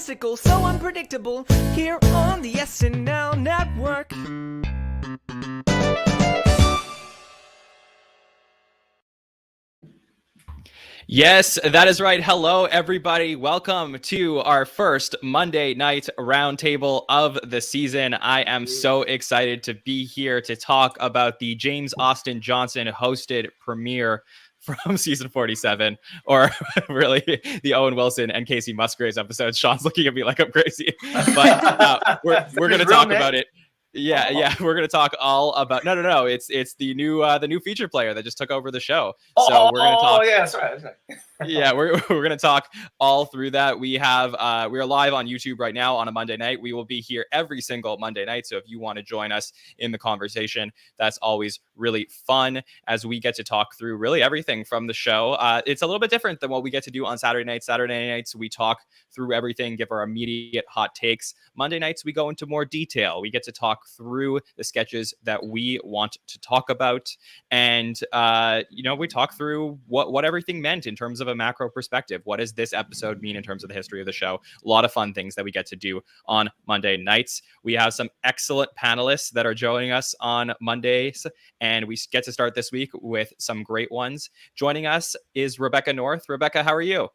fantastical, so unpredictable, here on the SNL Network. Yes, that is right. Hello, everybody. Welcome to our first Monday night roundtable of the season. I am so excited to be here to talk about the James Austin Johnson hosted premiere from season 47, or really the Owen Wilson and Kacey Musgraves episode. Sean's looking at me like I'm crazy, but we're going to talk about it. Yeah, we're gonna talk all about. No. It's the new feature player that just took over the show. So we're gonna talk. Oh yeah, that's right. Yeah, we're gonna talk all through that. We are live on YouTube right now on a Monday night. We will be here every single Monday night. So if you want to join us in the conversation, that's always really fun as we get to talk through really everything from the show. It's a little bit different than what we get to do on Saturday nights. Saturday nights we talk through everything, give our immediate hot takes. Monday nights we go into more detail. We get to talk through the sketches that we want to talk about, and we talk through what everything meant in terms of a macro perspective. What does this episode mean in terms of the history of the show? A lot of fun things that we get to do on Monday nights. We have some excellent panelists that are joining us on Mondays, and we get to start this week with some great ones. Joining us is Rebecca North. Rebecca, how are you?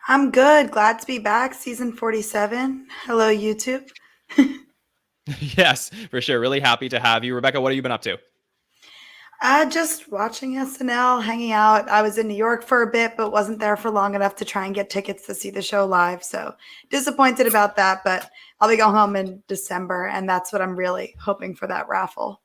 I'm good. Glad to be back. Season 47. Hello, YouTube. Yes, for sure. Really happy to have you. Rebecca, what have you been up to? Just watching SNL, hanging out. I was in New York for a bit, but wasn't there for long enough to try and get tickets to see the show live. So disappointed about that, but I'll be going home in December, and that's what I'm really hoping for, that raffle.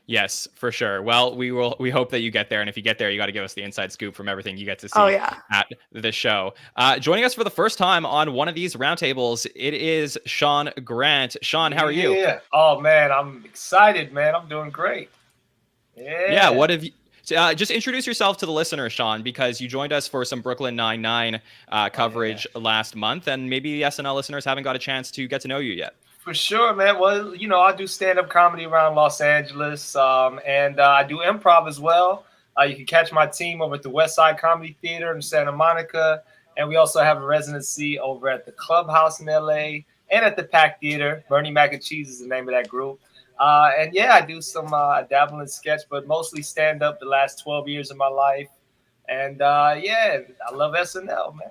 Yes, for sure. Well, we hope that you get there. And if you get there, you got to give us the inside scoop from everything you get to see at the show. Joining us for the first time on one of these roundtables, it is Sean Grant. Sean, how are you? Yeah. Oh, man, I'm excited, man. I'm doing great. Yeah. What have you... just introduce yourself to the listeners, Sean, because you joined us for some Brooklyn Nine-Nine coverage last month, and maybe the SNL listeners haven't got a chance to get to know you yet. For sure, man. Well, I do stand-up comedy around Los Angeles, and I do improv as well. You can catch my team over at the West Side Comedy Theater in Santa Monica, and we also have a residency over at the Clubhouse in LA and at the Pack Theater. Bernie Mac and Cheese is the name of that group. And yeah, I do some dabble in sketch, but mostly stand-up the last 12 years of my life. And yeah, I love SNL, man.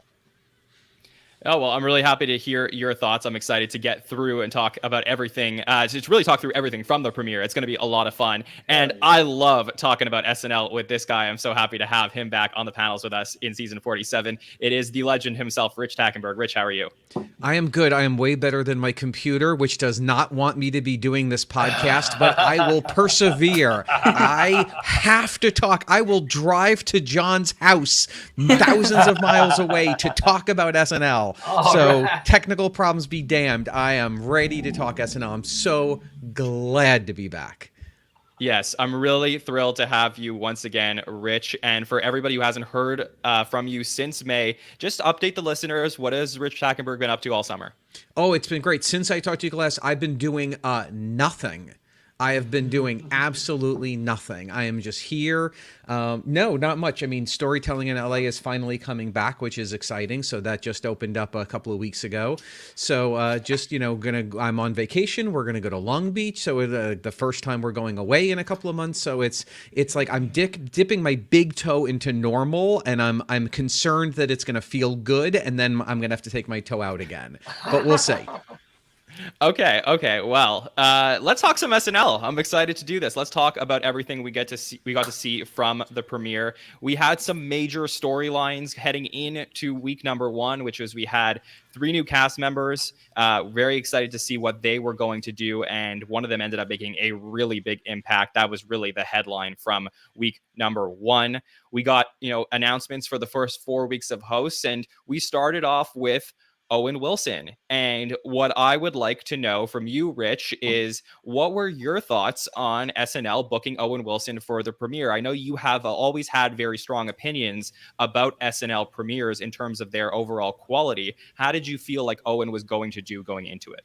Oh, well, I'm really happy to hear your thoughts. I'm excited to get through and talk about everything. To really talk through everything from the premiere. It's going to be a lot of fun. And I love talking about SNL with this guy. I'm so happy to have him back on the panels with us in season 47. It is the legend himself, Rich Tackenberg. Rich, how are you? I am good. I am way better than my computer, which does not want me to be doing this podcast, but I will persevere. I have to talk. I will drive to John's house thousands of miles away to talk about SNL. So technical problems be damned. I am ready to talk SNL. I'm so glad to be back. Yes, I'm really thrilled to have you once again, Rich. And for everybody who hasn't heard from you since May, just update the listeners. What has Rich Tackenberg been up to all summer? Oh, it's been great. Since I talked to you last, I've been doing nothing. I have been doing absolutely nothing. I am just here. No, not much. I mean, storytelling in LA is finally coming back, which is exciting. So that just opened up a couple of weeks ago. So I'm on vacation. We're gonna go to Long Beach. So the first time we're going away in a couple of months. So it's like I'm dipping my big toe into normal, and I'm concerned that it's gonna feel good, and then I'm gonna have to take my toe out again. But we'll see. Okay. Well, let's talk some SNL. I'm excited to do this. Let's talk about everything we got to see from the premiere. We had some major storylines heading into week number 1, which was we had 3 new cast members. Very excited to see what they were going to do, and one of them ended up making a really big impact. That was really the headline from week number 1. We got announcements for the first 4 weeks of hosts, and we started off with Owen Wilson. And what I would like to know from you, Rich, is what were your thoughts on SNL booking Owen Wilson for the premiere? I know you have always had very strong opinions about SNL premieres in terms of their overall quality. How did you feel like Owen was going to do going into it?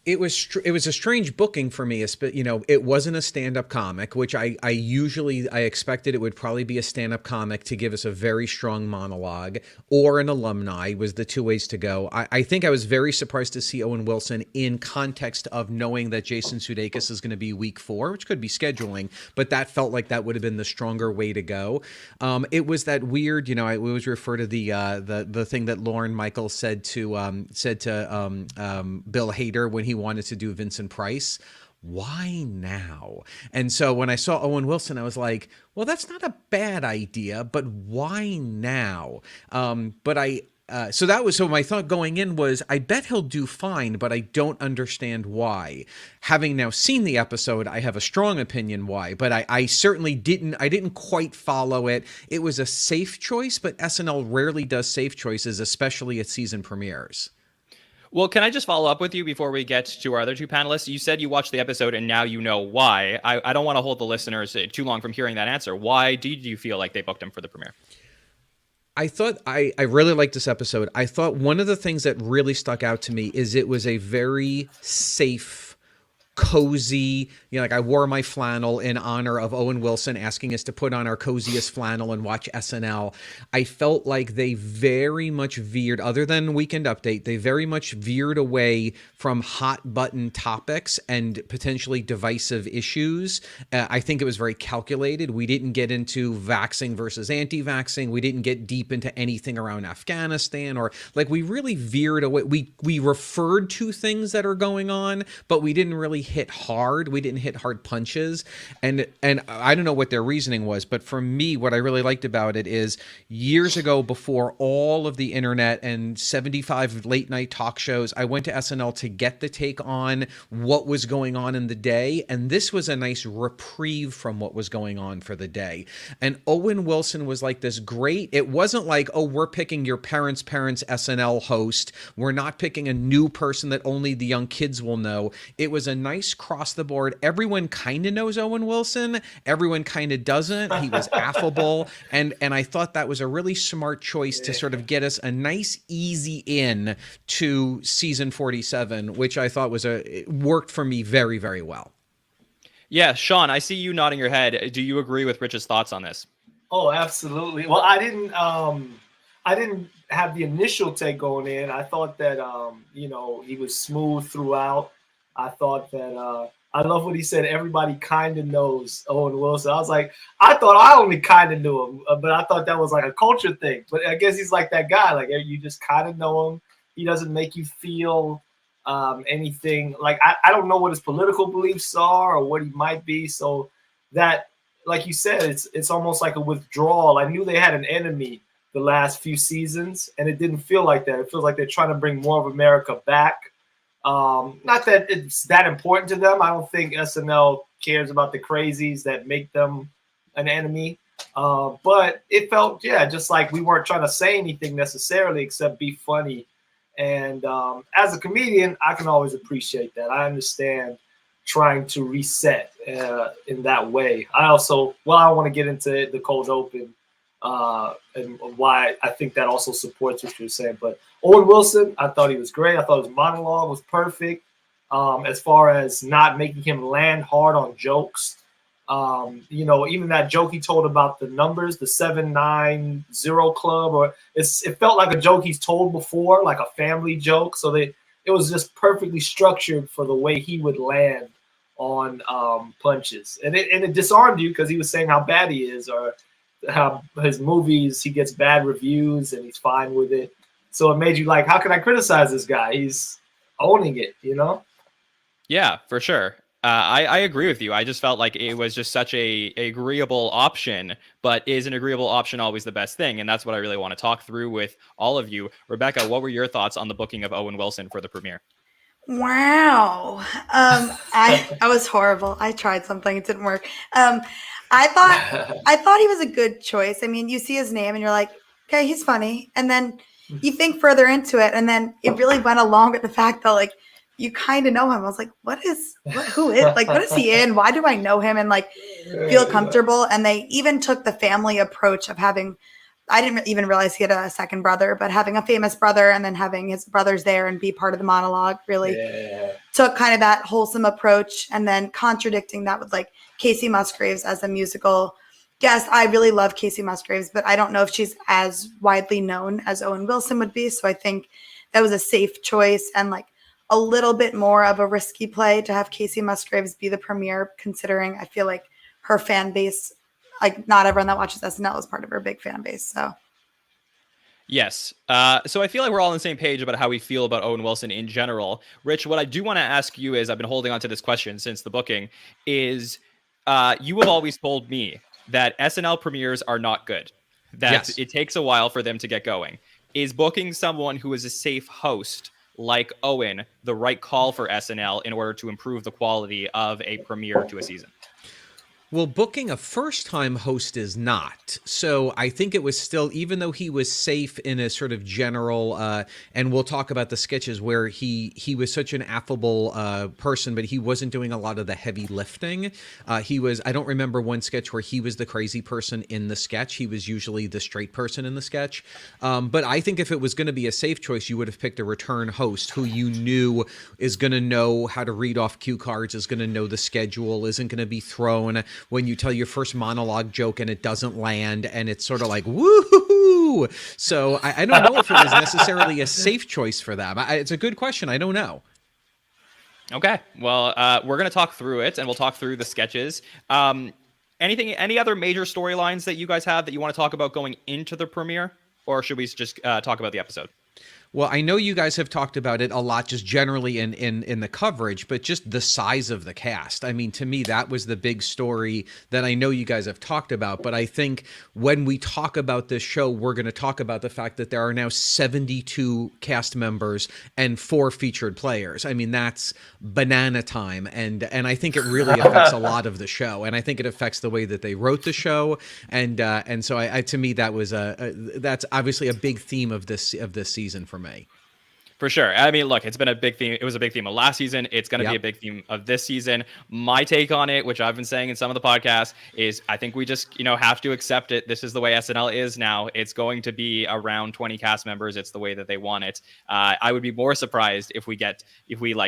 It was a strange booking for me. You know, it wasn't a stand-up comic, which I expected it would probably be a stand-up comic to give us a very strong monologue, or an alumni was the two ways to go. I think I was very surprised to see Owen Wilson in context of knowing that Jason Sudeikis is going to be week 4, which could be scheduling, but that felt like that would have been the stronger way to go. It was that weird, you know, I always refer to the thing that Lorne Michaels said to Bill Hader when he wanted to do Vincent Price. Why now? And so when I saw Owen Wilson, I was like, well, that's not a bad idea, but why now? So my thought going in was, I bet he'll do fine, but I don't understand why. Having now seen the episode, I have a strong opinion why, but I certainly didn't quite follow it. It was a safe choice, but SNL rarely does safe choices, especially at season premieres. Well, can I just follow up with you before we get to our other two panelists? You said you watched the episode and now you know why. I don't want to hold the listeners too long from hearing that answer. Why did you feel like they booked him for the premiere? I thought I really liked this episode. I thought one of the things that really stuck out to me is it was a very safe, cozy, you know, like I wore my flannel in honor of Owen Wilson asking us to put on our coziest flannel and watch SNL. I felt like they very much veered, other than Weekend Update, they very much veered away from hot button topics and potentially divisive issues. I think it was very calculated. We didn't get into vaxxing versus anti-vaxxing. We didn't get deep into anything around Afghanistan, or like we really veered away. We referred to things that are going on, but we didn't really hit hard. We didn't hit hard punches. And I don't know what their reasoning was, but for me, what I really liked about it is years ago, before all of the internet and 75 late night talk shows, I went to SNL to get the take on what was going on in the day. And this was a nice reprieve from what was going on for the day. And Owen Wilson was like this great, it wasn't like, oh, we're picking your parents' SNL host. We're not picking a new person that only the young kids will know. It was a nice cross the board. Everyone kind of knows Owen Wilson. Everyone kind of doesn't. He was affable. And I thought that was a really smart choice to sort of get us a nice, easy in to season 47, which I thought it worked for me very, very well. Yeah, Sean, I see you nodding your head. Do you agree with Rich's thoughts on this? Oh, absolutely. Well, I didn't have the initial take going in. I thought that, you know, he was smooth throughout. I thought that I love what he said. Everybody kind of knows Owen Wilson. I was like, I thought I only kind of knew him, but I thought that was like a culture thing. But I guess he's like that guy. Like you just kind of know him. He doesn't make you feel anything. Like I don't know what his political beliefs are or what he might be. So that, like you said, it's almost like a withdrawal. I knew they had an enemy the last few seasons, and it didn't feel like that. It feels like they're trying to bring more of America back. Not that it's that important to them. I don't think SNL cares about the crazies that make them an enemy. But it felt, just like we weren't trying to say anything necessarily except be funny. And as a comedian, I can always appreciate that. I understand trying to reset in that way. I also, I want to get into the cold open and why I think that also supports what you're saying. But Owen Wilson, I thought he was great. I thought his monologue was perfect as far as not making him land hard on jokes. You know, even that joke he told about the numbers, the 790 club, or it felt like a joke he's told before, like a family joke. So it was just perfectly structured for the way he would land on punches. And it disarmed you because he was saying how bad he is, or how his movies, he gets bad reviews and he's fine with it. So it made you like, how can I criticize this guy? He's owning it, you know? Yeah, for sure. I agree with you. I just felt like it was just such a agreeable option, but is an agreeable option always the best thing? And that's what I really want to talk through with all of you. Rebecca, what were your thoughts on the booking of Owen Wilson for the premiere? Wow. I was horrible. I tried something, it didn't work. I thought he was a good choice. I mean, you see his name and you're like, okay, he's funny. And then you think further into it, and then it really went along with the fact that like you kind of know him. I was like, who is he in? Why do I know him? And like feel comfortable. And they even took the family approach of having I didn't even realize he had a second brother, but having a famous brother and then having his brothers there and be part of the monologue really took kind of that wholesome approach, and then contradicting that with like Kacey Musgraves as a musical guest. I really love Kacey Musgraves, but I don't know if she's as widely known as Owen Wilson would be. So I think that was a safe choice and like a little bit more of a risky play to have Kacey Musgraves be the premiere, considering I feel like her fan base, like not everyone that watches SNL is part of her big fan base. So Yes. So I feel like we're all on the same page about how we feel about Owen Wilson in general. Rich, what I do want to ask you is, I've been holding on to this question since the booking, is you have always told me that SNL premieres are not good, that it takes a while for them to get going. Is booking someone who is a safe host like Owen the right call for SNL in order to improve the quality of a premiere to a season? Well, booking a first-time host is not. So I think it was still, even though he was safe in a sort of general, and we'll talk about the sketches where he was such an affable person, but he wasn't doing a lot of the heavy lifting. He was, I don't remember one sketch where he was the crazy person in the sketch. He was usually the straight person in the sketch. But I think if it was going to be a safe choice, you would have picked a return host who you knew is going to know how to read off cue cards, is going to know the schedule, isn't going to be thrown when you tell your first monologue joke and it doesn't land and it's sort of like, woo-hoo-hoo. So I don't know if it was necessarily a safe choice for them. It's a good question. I don't know. Okay. Well, we're going to talk through it, and we'll talk through the sketches. Any other major storylines that you guys have that you want to talk about going into the premiere? Or should we just talk about the episode? Well, I know you guys have talked about it a lot just generally in the coverage, but just the size of the cast. I mean, to me, that was the big story that I know you guys have talked about. But I think when we talk about this show, we're going to talk about the fact that there are now 72 cast members and 4 featured players. I mean, that's banana time. And I think it really affects a lot of the show. And I think it affects the way that they wrote the show. And so to me, that was that's obviously a big theme of this season for me. For sure. I mean, look, it's been a big theme. It was a big theme of last season. It's going to be a big theme of this season. My take on it, which I've been saying in some of the podcasts, is I think we just, have to accept it. This is the way SNL is now. It's going to be around 20 cast members. It's the way that they want it. I would be more surprised if we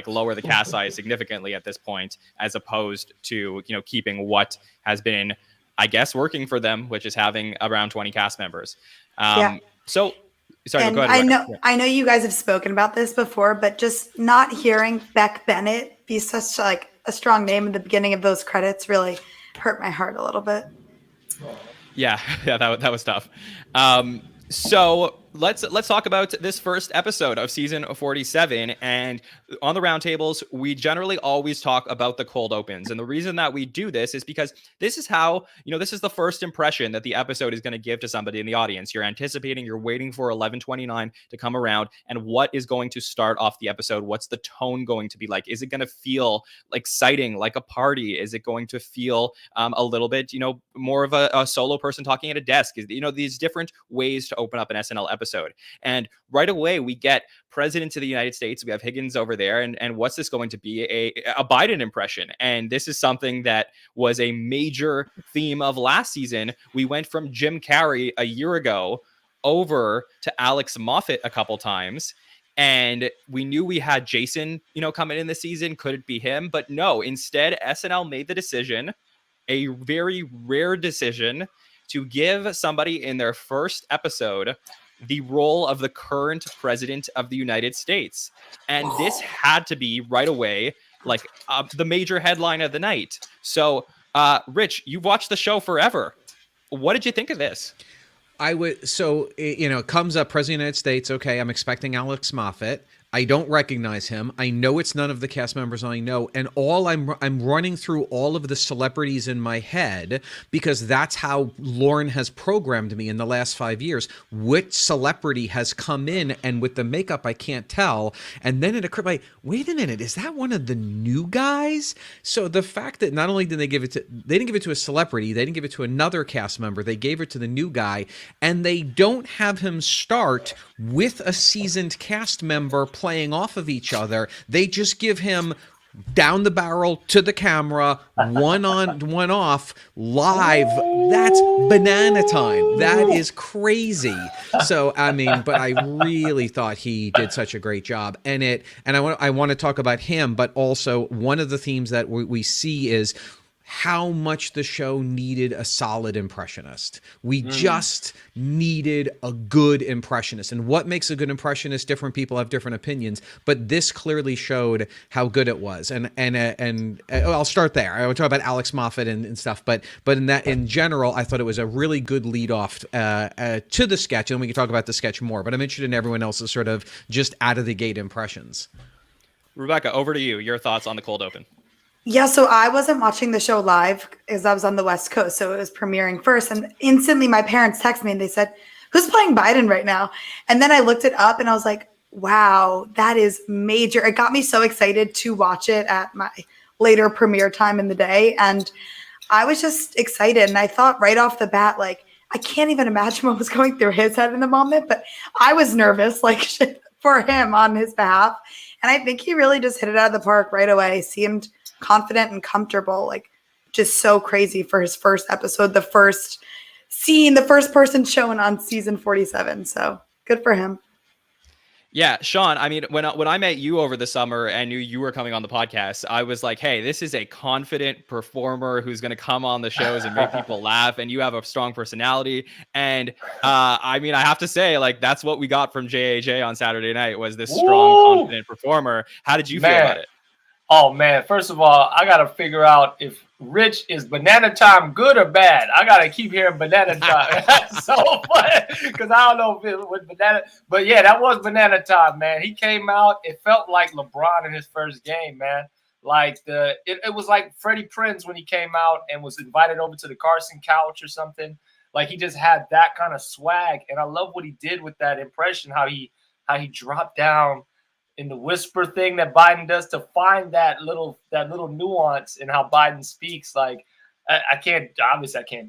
lower the cast size significantly at this point, as opposed to, keeping what has been, I guess, working for them, which is having around 20 cast members. So sorry, and go ahead. I know you guys have spoken about this before, but just not hearing Beck Bennett be such like a strong name in the beginning of those credits really hurt my heart a little bit. Yeah, that was tough. So let's talk about this first episode of season 47. And on the roundtables, we generally always talk about the cold opens. And the reason that we do this is because this is how, this is the first impression that the episode is going to give to somebody in the audience. You're anticipating, you're waiting for 11:29 to come around. And what is going to start off the episode? What's the tone going to be like? Is it going to feel exciting, like a party? Is it going to feel a little bit, more of a solo person talking at a desk? These different ways to open up an SNL episode. And right away, we get President of the United States. We have Higgins over there. And what's this going to be? A Biden impression. And this is something that was a major theme of last season. We went from Jim Carrey a year ago over to Alex Moffat a couple times. And we knew we had Jason, coming in this season. Could it be him? But no, instead, SNL made the decision, a very rare decision, to give somebody in their first episode the role of the current president of the United States. And this had to be right away, the major headline of the night. So, Rich, you've watched the show forever. What did you think of this? It comes up, President of the United States. Okay, I'm expecting Alex Moffat. I don't recognize him. I know it's none of the cast members I know. And I'm running through all of the celebrities in my head, because that's how Lauren has programmed me in the last 5 years. Which celebrity has come in, and with the makeup, I can't tell. And then it occurred, wait a minute, is that one of the new guys? So the fact that not only did they didn't give it to a celebrity, they didn't give it to another cast member, they gave it to the new guy, and they don't have him start with a seasoned cast member playing off of each other. They just give him down the barrel to the camera, one on, one off, live. That's banana time. That is crazy. So, I mean, but I really thought he did such a great job. And I want to talk about him, but also one of the themes that we see is how much the show needed a solid impressionist. We just needed a good impressionist. And what makes a good impressionist? Different people have different opinions, but this clearly showed how good it was. And I'll start there. I would talk about Alex Moffat and stuff, but in general, I thought it was a really good lead off to the sketch, and we can talk about the sketch more. But I'm interested in everyone else's sort of just out of the gate impressions. Rebecca, over to you. Your thoughts on the cold open. Yeah, so I wasn't watching the show live because I was on the West Coast, so it was premiering first. And instantly my parents texted me and they said, "Who's playing Biden right now?" And then I looked it up and I was like, wow, that is major. It got me so excited to watch it at my later premiere time in the day. And I was just excited. And I thought right off the bat, like, I can't even imagine what was going through his head in the moment, but I was nervous, like, for him on his behalf. And I think he really just hit it out of the park right away. Seemed confident and comfortable, like just so crazy for his first episode, the first scene, the first person shown on season 47. So good for him. Yeah, Sean, I mean, when I met you over the summer and knew you were coming on the podcast, I was like, hey, this is a confident performer who's going to come on the shows and make people laugh, and you have a strong personality. And I mean, I have to say, like, that's what we got from JAJ on Saturday night, was this strong, confident performer. How did you feel about it? Oh, man. First of all, I got to figure out if Rich is banana time good or bad. I got to keep hearing banana time. That's so funny because I don't know if it was banana. But, yeah, that was banana time, man. He came out. It felt like LeBron in his first game, man. Like it was like Freddie Prinze when he came out and was invited over to the Carson couch or something. Like he just had that kind of swag. And I love what he did with that impression, how he dropped down in the whisper thing that Biden does to find that little nuance in how Biden speaks. Like I can't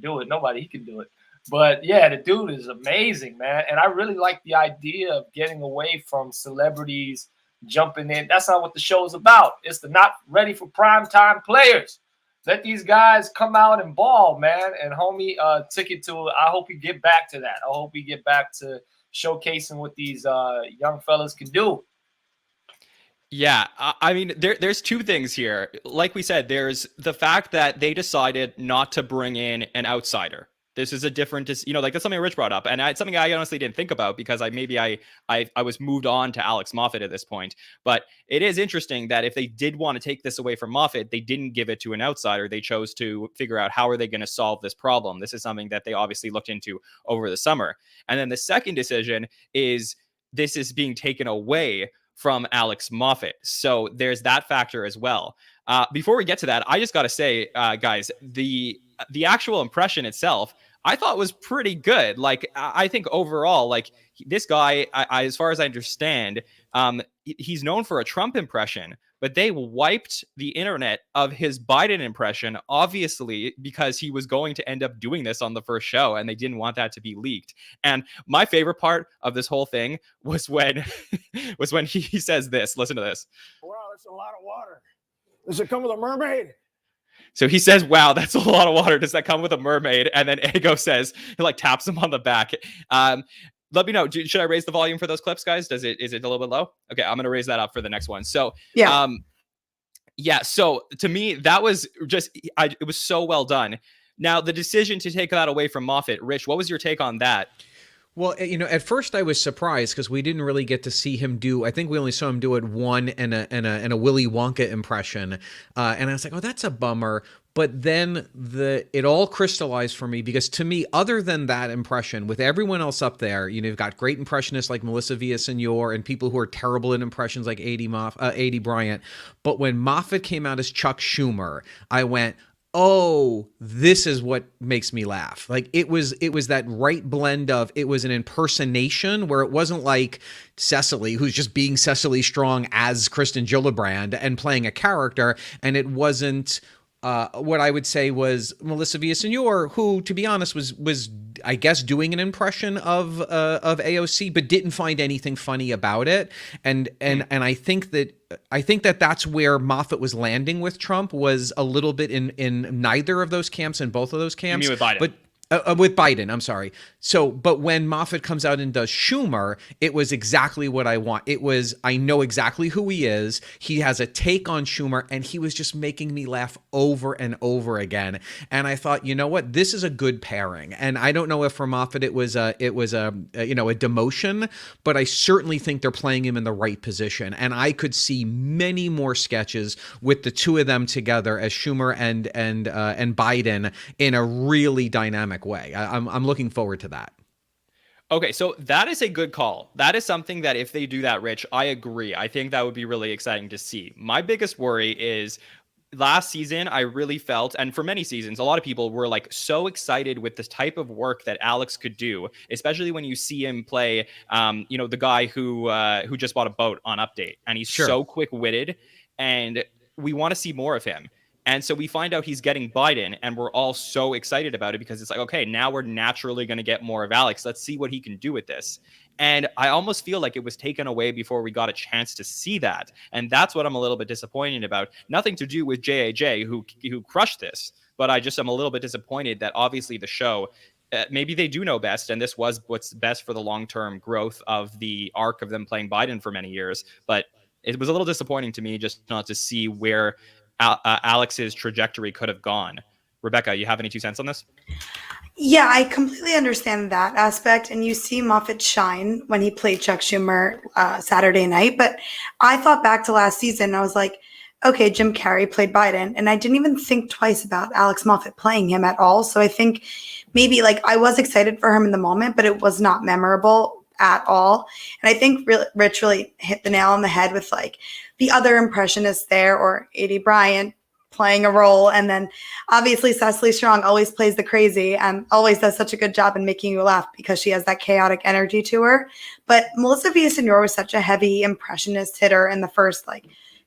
do it. Nobody can do it. But yeah, the dude is amazing, man. And I really like the idea of getting away from celebrities jumping in. That's not what the show is about. It's the not ready for primetime players. Let these guys come out and ball, man. And homie took it to, I hope we get back to that. I hope we get back to showcasing what these young fellas can do. Yeah, I mean, there's two things here. Like we said, there's the fact that they decided not to bring in an outsider. This is a different, like that's something Rich brought up, and it's something I honestly didn't think about because I was moved on to Alex Moffat at this point. But it is interesting that if they did want to take this away from Moffat, they didn't give it to an outsider. They chose to figure out how are they going to solve this problem. This is something that they obviously looked into over the summer. And then the second decision is this is being taken away from Alex Moffat. So there's that factor as well. Before we get to that, I just got to say, guys, the actual impression itself, I thought was pretty good. Like, I think overall, like this guy, as far as I understand, he's known for a Trump impression, but they wiped the internet of his Biden impression, obviously, because he was going to end up doing this on the first show and they didn't want that to be leaked. And my favorite part of this whole thing was when he says this. Listen to this. Wow, that's a lot of water. Does it come with a mermaid? So he says, wow, that's a lot of water. Does that come with a mermaid? And then Ego says, he like taps him on the back. Let me know. Should I raise the volume for those clips, guys? Is it a little bit low? Okay, I'm going to raise that up for the next one. So, yeah. So to me, that was just, it was so well done. Now, the decision to take that away from Moffat, Rich, what was your take on that? Well, at first I was surprised because we didn't really get to see him do. I think we only saw him do it one and a Willy Wonka impression, and I was like, "Oh, that's a bummer." But then it all crystallized for me because to me, other than that impression, with everyone else up there, you've got great impressionists like Melissa Villaseñor and people who are terrible at impressions like A.D. Bryant. But when Moffat came out as Chuck Schumer, I went, oh, this is what makes me laugh. Like it was that right blend of, it was an impersonation where it wasn't like Cecily, who's just being Cecily Strong as Kristen Gillibrand and playing a character. And it wasn't what I would say was Melissa Villaseñor, who, to be honest, was I guess, doing an impression of AOC, but didn't find anything funny about it. And I think that that's where Moffat was landing with Trump, was a little bit in neither of those camps, in both of those camps. You mean with Biden? But with Biden, I'm sorry. So, but when Moffat comes out and does Schumer, it was exactly what I want. It was, I know exactly who he is. He has a take on Schumer, and he was just making me laugh over and over again. And I thought, you know what, this is a good pairing. And I don't know if for Moffat it was a demotion, but I certainly think they're playing him in the right position. And I could see many more sketches with the two of them together as Schumer and Biden in a really dynamic way. I'm looking forward to that. Okay, so that is a good call. That is something that if they do that, Rich, I agree. I think that would be really exciting to see. My biggest worry is last season, I really felt, and for many seasons, a lot of people were like so excited with this type of work that Alex could do, especially when you see him play, the guy who just bought a boat on Update, and he's so quick-witted, and we want to see more of him. And so we find out he's getting Biden, and we're all so excited about it because it's like, okay, now we're naturally going to get more of Alex. Let's see what he can do with this. And I almost feel like it was taken away before we got a chance to see that. And that's what I'm a little bit disappointed about. Nothing to do with JAJ, who crushed this, but I just am a little bit disappointed that obviously the show, maybe they do know best, and this was what's best for the long-term growth of the arc of them playing Biden for many years. But it was a little disappointing to me just not to see where Alex's trajectory could have gone. Rebecca, you have any 2 cents on this? Yeah, I completely understand that aspect. And you see Moffat shine when he played Chuck Schumer Saturday night. But I thought back to last season, and I was like, okay, Jim Carrey played Biden. And I didn't even think twice about Alex Moffat playing him at all. So I think maybe I was excited for him in the moment, but it was not memorable at all. And I think Rich really hit the nail on the head with the other impressionists there, or A.D. Bryant playing a role. And then obviously Cecily Strong always plays the crazy and always does such a good job in making you laugh because she has that chaotic energy to her. But Melissa Villaseñor was such a heavy impressionist hitter in the first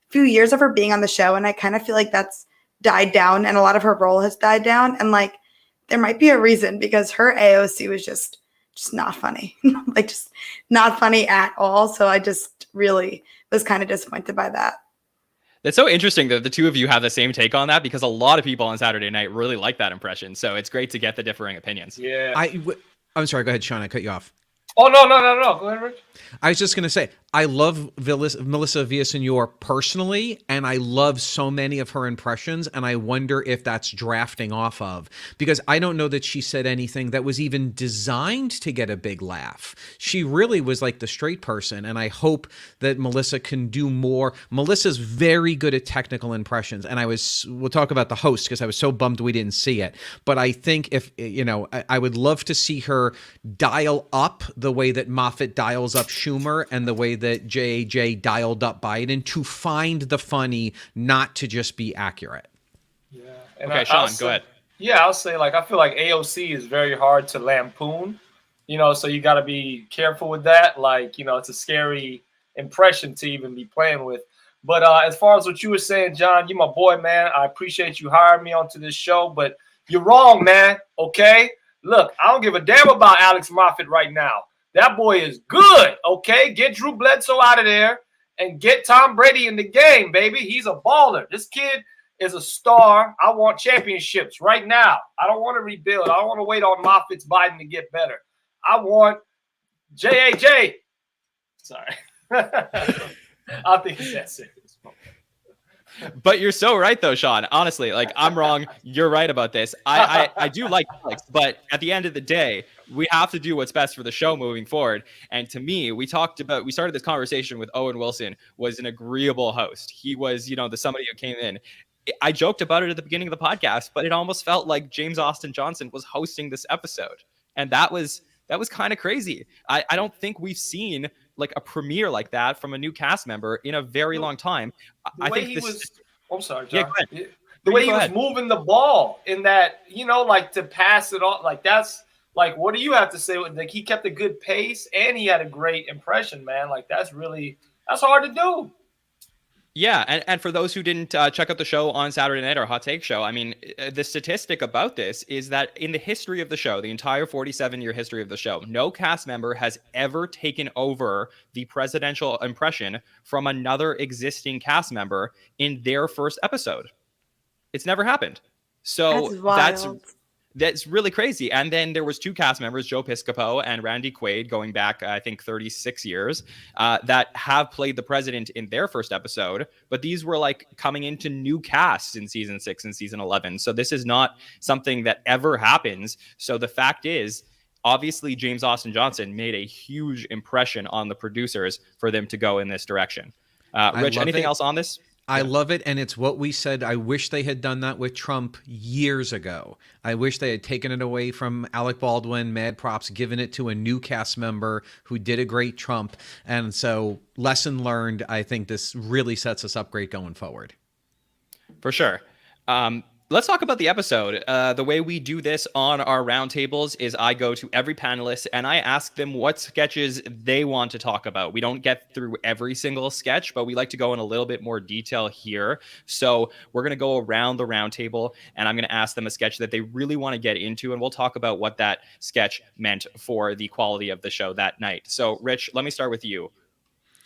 few years of her being on the show. And I kind of feel like that's died down, and a lot of her role has died down. And there might be a reason, because her AOC was just not funny, just not funny at all. So I just really was kind of disappointed by that. That's so interesting that the two of you have the same take on that, because a lot of people on Saturday night really like that impression. So it's great to get the differing opinions. Yeah. I'm sorry. Go ahead, Sean. I cut you off. Oh, no. Go ahead, Rich. I was just going to say, I love Melissa Villaseñor personally, and I love so many of her impressions, and I wonder if that's drafting off of, because I don't know that she said anything that was even designed to get a big laugh. She really was like the straight person, and I hope that Melissa can do more. Melissa's very good at technical impressions, and we'll talk about the host because I was so bummed we didn't see it, but I think if, I would love to see her dial up the way that Moffat dials up Schumer and the way that JAJ dialed up Biden to find the funny, not to just be accurate. Yeah. Okay, Sean, go ahead. Yeah, I'll say I feel like AOC is very hard to lampoon, so you got to be careful with that. It's a scary impression to even be playing with. But as far as what you were saying, John, you're my boy, man. I appreciate you hiring me onto this show, but you're wrong, man. Okay? Look, I don't give a damn about Alex Moffat right now. That boy is good, okay? Get Drew Bledsoe out of there and get Tom Brady in the game, baby. He's a baller. This kid is a star. I want championships right now. I don't want to rebuild. I don't want to wait on Moffat's Biden to get better. I want JAJ. Sorry. I think that's it. But you're so right, though, Sean. Honestly, I'm wrong. You're right about this. I do like Alex, but at the end of the day, we have to do what's best for the show moving forward. And to me, we started this conversation with Owen Wilson was an agreeable host. He was, somebody who came in. I joked about it at the beginning of the podcast, but it almost felt like James Austin Johnson was hosting this episode. And that was kind of crazy. I don't think we've seen a premiere like that from a new cast member in a very long time. I'm sorry, John. Yeah, the way he was moving the ball in that, to pass it off, that's what do you have to say? He kept a good pace and he had a great impression, man. That's hard to do. Yeah, and for those who didn't check out the show on Saturday night, our hot take show, I mean, the statistic about this is that in the history of the show, the entire 47-year history of the show, no cast member has ever taken over the presidential impression from another existing cast member in their first episode. It's never happened. That's So wild. that's really crazy. And then there was two cast members, Joe Piscopo and Randy Quaid, going back, I think, 36 years, that have played the president in their first episode. But these were like coming into new casts in season 6 and season 11. So this is not something that ever happens. So the fact is, obviously, James Austin Johnson made a huge impression on the producers for them to go in this direction. Rich, anything else on this? I love it, and it's what we said. I wish they had done that with Trump years ago. I wish they had taken it away from Alec Baldwin, mad props, given it to a new cast member who did a great Trump. And so, lesson learned, I think this really sets us up great going forward. For sure. Let's talk about the episode. The way we do this on our roundtables is I go to every panelist and I ask them what sketches they want to talk about. We don't get through every single sketch, but we like to go in a little bit more detail here. So we're going to go around the roundtable and I'm going to ask them a sketch that they really want to get into. And we'll talk about what that sketch meant for the quality of the show that night. So Rich, let me start with you.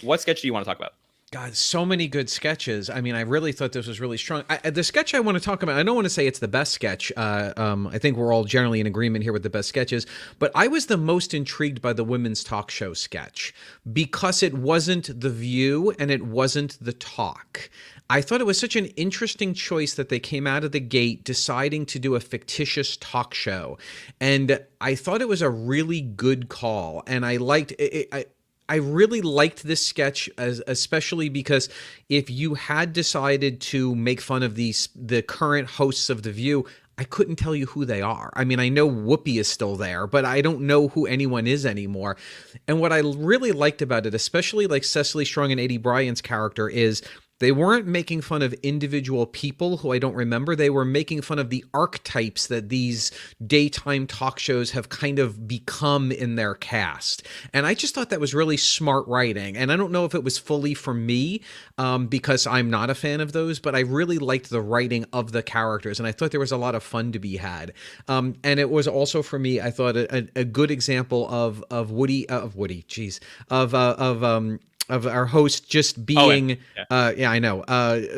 What sketch do you want to talk about? God, so many good sketches. I mean, I really thought this was really strong. The sketch I want to talk about, I don't want to say it's the best sketch. I think we're all generally in agreement here with the best sketches. But I was the most intrigued by the women's talk show sketch because it wasn't The View and it wasn't The Talk. I thought it was such an interesting choice that they came out of the gate deciding to do a fictitious talk show. And I thought it was a really good call. And I liked it. I really liked this sketch, especially because if you had decided to make fun of the current hosts of The View, I couldn't tell you who they are. I mean, I know Whoopi is still there, but I don't know who anyone is anymore. And what I really liked about it, especially like Cecily Strong and Aidy Bryant's character, is they weren't making fun of individual people who I don't remember. They were making fun of the archetypes that these daytime talk shows have kind of become in their cast. And I just thought that was really smart writing. And I don't know if it was fully for me because I'm not a fan of those, but I really liked the writing of the characters. And I thought there was a lot of fun to be had. And it was also for me, I thought a good example of our host just being,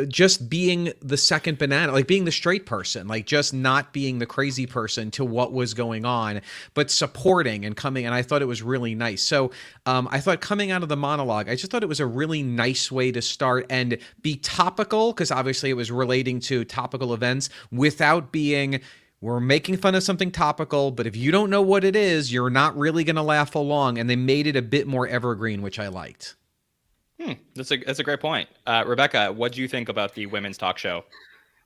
just being the second banana, like being the straight person, like just not being the crazy person to what was going on, but supporting and coming. And I thought it was really nice. So I thought coming out of the monologue, I just thought it was a really nice way to start and be topical, because obviously it was relating to topical events without being, we're making fun of something topical, but if you don't know what it is, you're not really going to laugh along. And they made it a bit more evergreen, which I liked. That's a great point. Rebecca, what do you think about the women's talk show?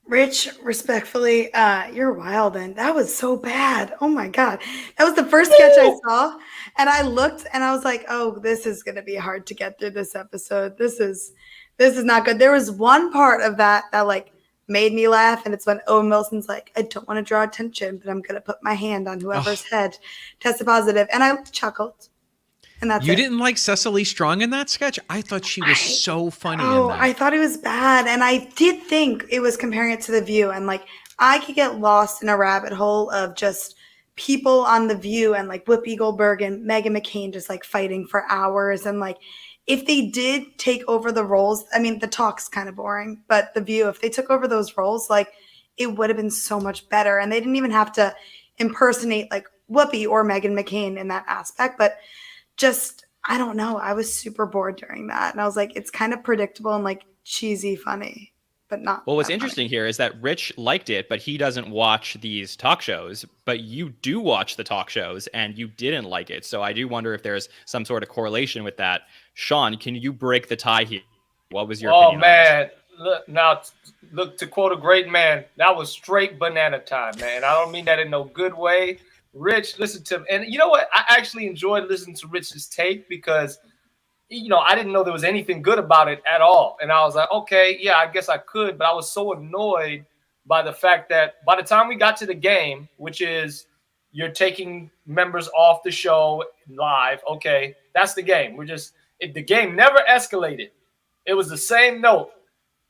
Rich, respectfully, you're wild, and that was so bad. Oh my God. That was the first sketch I saw, and I looked and I was like, oh, this is going to be hard to get through this episode. This is not good. There was one part of that like made me laugh, and it's when Owen Wilson's like, I don't want to draw attention, but I'm going to put my hand on whoever's head tested positive, and I chuckled. And that's you didn't like Cecily Strong in that sketch? I thought she was so funny in that. I thought it was bad. And I did think it was comparing it to The View. And like, I could get lost in a rabbit hole of just people on The View and like Whoopi Goldberg and Meghan McCain just like fighting for hours. And like, if they did take over the roles, I mean, The Talk's kind of boring, but The View, if they took over those roles, like it would have been so much better. And they didn't even have to impersonate like Whoopi or Meghan McCain in that aspect, but just, I don't know. I was super bored during that. And I was like, it's kind of predictable and like cheesy funny, but not. Well, what's interesting here is that Rich liked it, but he doesn't watch these talk shows, but you do watch the talk shows and you didn't like it. So I do wonder if there's some sort of correlation with that. Sean, can you break the tie here? What was your opinion? Oh, man. Look, to quote a great man, that was straight banana time, man. I don't mean that in no good way. Rich, listen to him. And you know what? I actually enjoyed listening to Rich's take because, I didn't know there was anything good about it at all. And I was like, okay, yeah, I guess I could. But I was so annoyed by the fact that by the time we got to the game, which is you're taking members off the show live. Okay, that's the game. The game never escalated. It was the same note.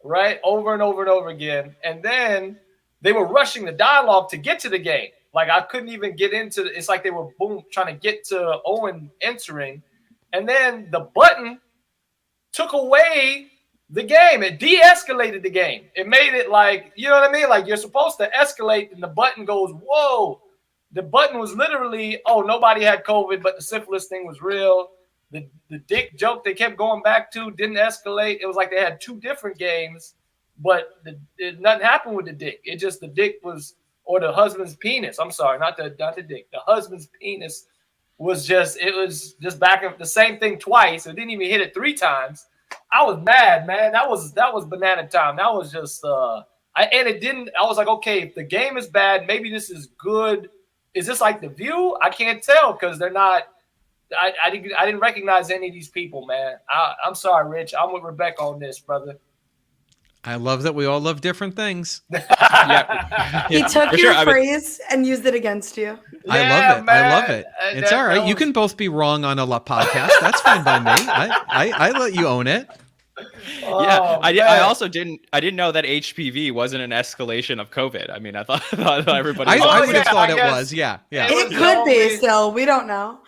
right? Over and over and over again. And then they were rushing the dialogue to get to the game. Like I couldn't even get into it's like they were trying to get to Owen entering. And then the button took away the game. It de-escalated the game. It made it like, you know what I mean? Like you're supposed to escalate and the button goes, whoa. The button was literally, oh, nobody had COVID, but the syphilis thing was real. The dick joke they kept going back to didn't escalate. It was like they had 2 different games, but nothing happened with the dick. It just the dick was, or the husband's penis. I'm sorry, not the dick. The husband's penis was just back and the same thing twice. It didn't even hit it 3 times. I was mad, man. That was banana time. That was just and it didn't. I was like, okay, if the game is bad, maybe this is good. Is this like The View? I can't tell because they're not. I didn't recognize any of these people, man. I'm sorry, Rich. I'm with Rebecca on this, brother. I love that we all love different things. He took your phrase and used it against you. I love it. Man. I love it. It's all right. You can both be wrong on a podcast. That's fine by me. I let you own it. I also didn't know that HPV wasn't an escalation of COVID. I mean, I thought everybody. I would have thought it was. Yeah. It could be still. We don't know.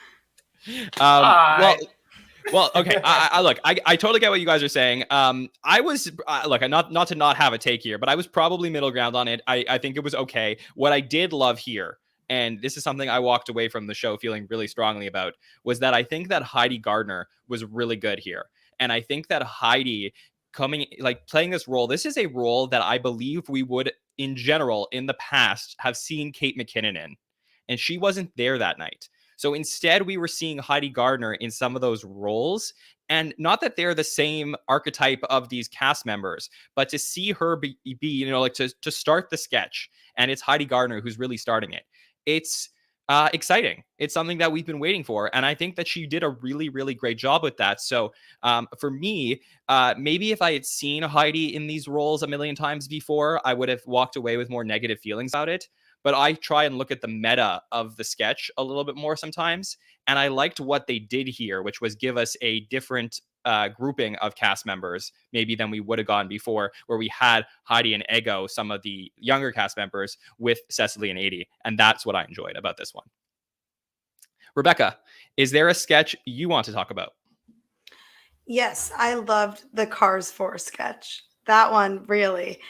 Well, okay. I totally get what you guys are saying. I was not to not have a take here, but I was probably middle ground on it. I think it was okay. What I did love here, and this is something I walked away from the show feeling really strongly about, was that I think that Heidi Gardner was really good here. And I think that Heidi playing this role, this is a role that I believe we would, in general, in the past, have seen Kate McKinnon in. And she wasn't there that night. So instead, we were seeing Heidi Gardner in some of those roles. And not that they're the same archetype of these cast members, but to see her be to start the sketch, and it's Heidi Gardner who's really starting it. It's exciting. It's something that we've been waiting for. And I think that she did a really, really great job with that. So for me, maybe if I had seen Heidi in these roles a million times before, I would have walked away with more negative feelings about it. But I try and look at the meta of the sketch a little bit more sometimes. And I liked what they did here, which was give us a different grouping of cast members, maybe than we would have gone before, where we had Heidi and Ego, some of the younger cast members, with Cecily and Edie. And that's what I enjoyed about this one. Rebecca, is there a sketch you want to talk about? Yes, I loved the Cars 4 sketch. That one really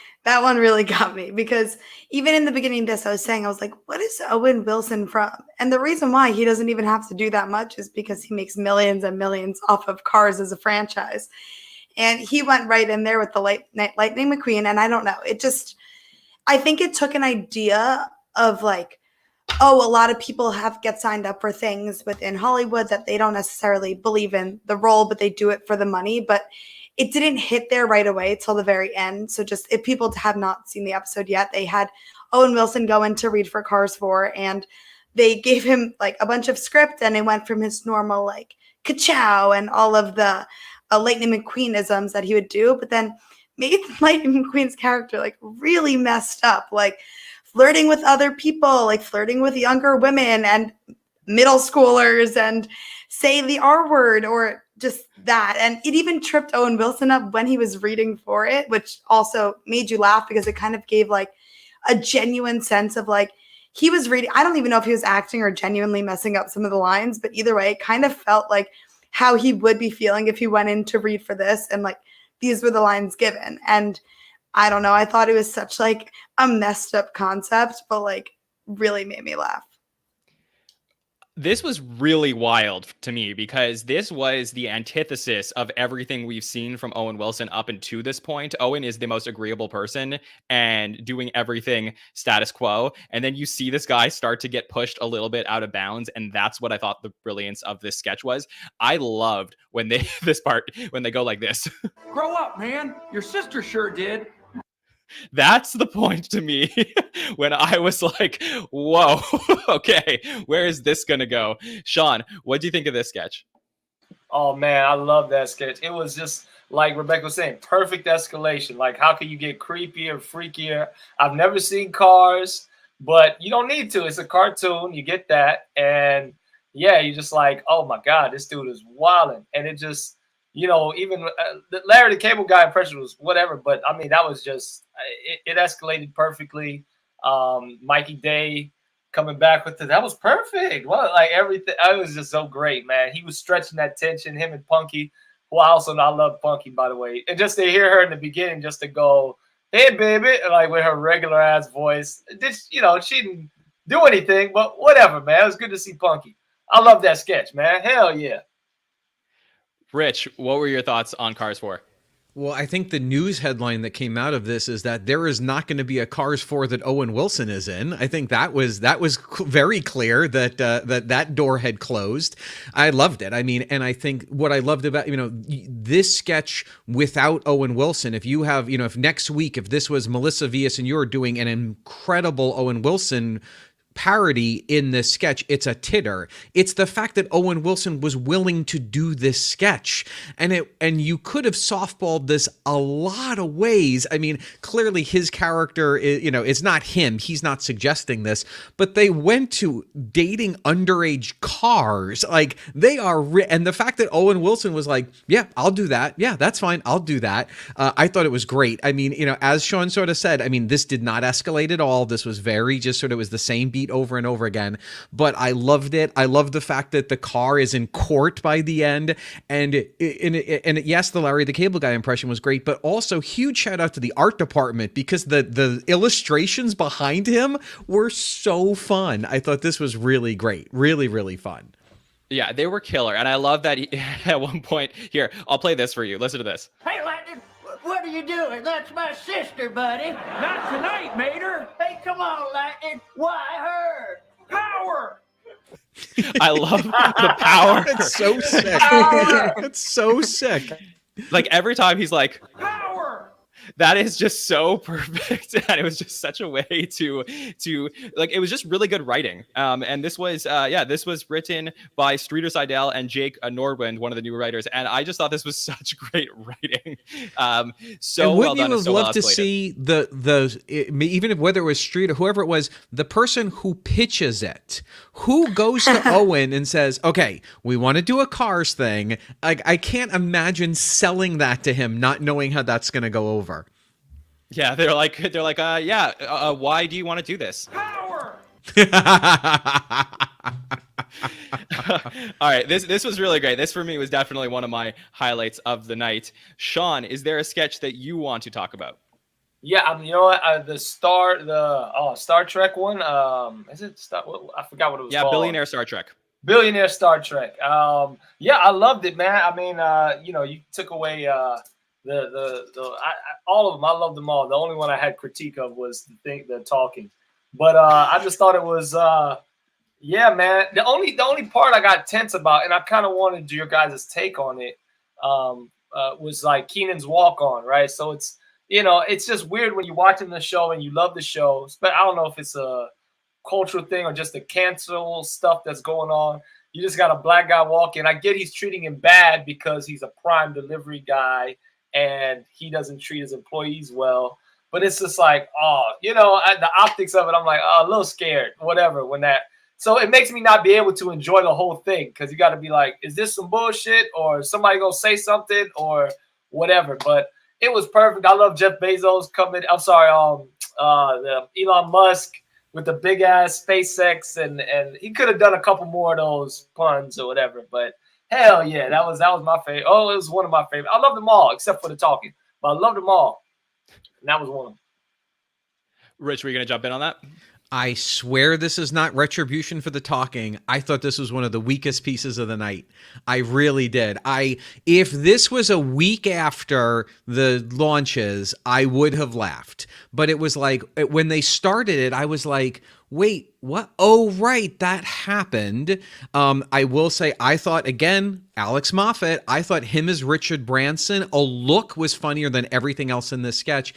got me, because even in the beginning of this, I was like, what is Owen Wilson from? And the reason why he doesn't even have to do that much is because he makes millions and millions off of Cars as a franchise. And he went right in there with the Lightning McQueen. And I don't know, I think it took an idea of like, oh, a lot of people get signed up for things within Hollywood that they don't necessarily believe in the role, but they do it for the money. But it didn't hit there right away till the very end. So just if people have not seen the episode yet, they had Owen Wilson go in to read for Cars 4, and they gave him like a bunch of script, and it went from his normal like ka-chow and all of the Lightning McQueen-isms that he would do, but then made Lightning McQueen's character like really messed up, like flirting with other people, like flirting with younger women and middle schoolers, and say the R word or just that. And it even tripped Owen Wilson up when he was reading for it, which also made you laugh because it kind of gave like a genuine sense of like he was reading. I don't even know if he was acting or genuinely messing up some of the lines, but either way, it kind of felt like how he would be feeling if he went in to read for this and like these were the lines given. And I don't know, I thought it was such like a messed up concept, but like really made me laugh. This was really wild to me because this was the antithesis of everything we've seen from Owen Wilson up until this point. Owen is the most agreeable person and doing everything status quo. And then you see this guy start to get pushed a little bit out of bounds. And that's what I thought the brilliance of this sketch was. I loved when they go like this. Grow up, man. Your sister sure did. That's the point to me when I was like, whoa, okay, where is this going to go? Sean, what do you think of this sketch? Oh, man, I love that sketch. It was just, like Rebecca was saying, perfect escalation. Like, how can you get creepier, freakier? I've never seen Cars, but you don't need to. It's a cartoon. You get that. And, yeah, you're just like, oh, my God, this dude is wilding. And it just, even the Larry the Cable Guy impression was whatever, but I mean, that was just, it escalated perfectly. Mikey Day coming back with that was perfect. Well, like everything, it was just so great, man. He was stretching that tension, him and Punky, who I love Punky, by the way. And just to hear her in the beginning, just to go, hey, baby, like with her regular ass voice, she didn't do anything, but whatever, man. It was good to see Punky. I love that sketch, man. Hell yeah. Rich, what were your thoughts on Cars 4? Well, I think the news headline that came out of this is that there is not going to be a Cars 4 that Owen Wilson is in. I think that was very clear that that door had closed. I loved it. I mean, and I think what I loved about, this sketch without Owen Wilson, if you have, if next week, if this was Melissa Vias and you're doing an incredible Owen Wilson parody in this sketch, it's a titter. It's the fact that Owen Wilson was willing to do this sketch, and you could have softballed this a lot of ways. I mean, clearly his character is, it's not him. He's not suggesting this, but they went to dating underage cars. Like they are, and the fact that Owen Wilson was like, yeah, I'll do that. Yeah, that's fine. I'll do that. I thought it was great. I mean, as Sean sort of said, I mean, this did not escalate at all. This was very just sort of, it was the same beat over and over again, but I loved it. I love the fact that the car is in court by the end, and yes, the Larry the Cable Guy impression was great, but also huge shout out to the art department because the illustrations behind him were so fun. I thought this was really great, really, really fun. Yeah, they were killer, and I love that at one point here. I'll play this for you. Listen to this. Hey, Lightning, what are you doing? That's my sister, buddy. Not tonight, Mater. Hey, come on, Lightning. Why her? Power. I love the power. It's so sick. It's so sick. Like every time he's like, Power. that is just so perfect, and it was just such a way to like, it was just really good writing. And this was this was written by Streeter Seidel and Jake Norwind, one of the new writers, and I just thought this was such great writing. So and well wouldn't done. you have So loved to escalated. see even if whether it was Streeter, whoever it was, the person who pitches it, who goes to Owen and says, "Okay, we want to do a Cars thing." Like I can't imagine selling that to him, not knowing how that's going to go over. Yeah, they're like, why do you want to do this? Power. All right, this was really great. This for me was definitely one of my highlights of the night. Sean, is there a sketch that you want to talk about? Yeah, you know what? The Star Trek one. Is it Star? I forgot what it was. Yeah, called. Billionaire Star Trek. Billionaire Star Trek. Yeah, I loved it, man. I mean, you took away all of them. I loved them all. The only one I had critique of was the talking, but I just thought it was yeah, man. The only part I got tense about, and I kind of wanted your guys' take on it, was like Keenan's walk on, right? So it's it's just weird when you're watching the show and you love the show, but I don't know if it's a cultural thing or just the cancel stuff that's going on. You just got a black guy walking. I get he's treating him bad because he's a prime delivery guy and he doesn't treat his employees well. But it's just like, the optics of it, I'm like, a little scared, whatever. So it makes me not be able to enjoy the whole thing because you got to be like, is this some bullshit or somebody gonna say something or whatever? But it was perfect. I love Jeff Bezos coming. I'm sorry, the Elon Musk with the big ass SpaceX, and he could have done a couple more of those puns or whatever. But hell yeah, that was my favorite. Oh, it was one of my favorite. I love them all except for the talking, but I love them all. And that was one of them. Rich, were you gonna jump in on that? I swear this is not retribution for the talking. I thought this was one of the weakest pieces of the night. I really did. If this was a week after the launches, I would have laughed. But it was like, when they started it, I was like, wait, what? Oh, right, that happened. I will say, I thought, again, Alex Moffat, I thought him as Richard Branson, a look was funnier than everything else in this sketch.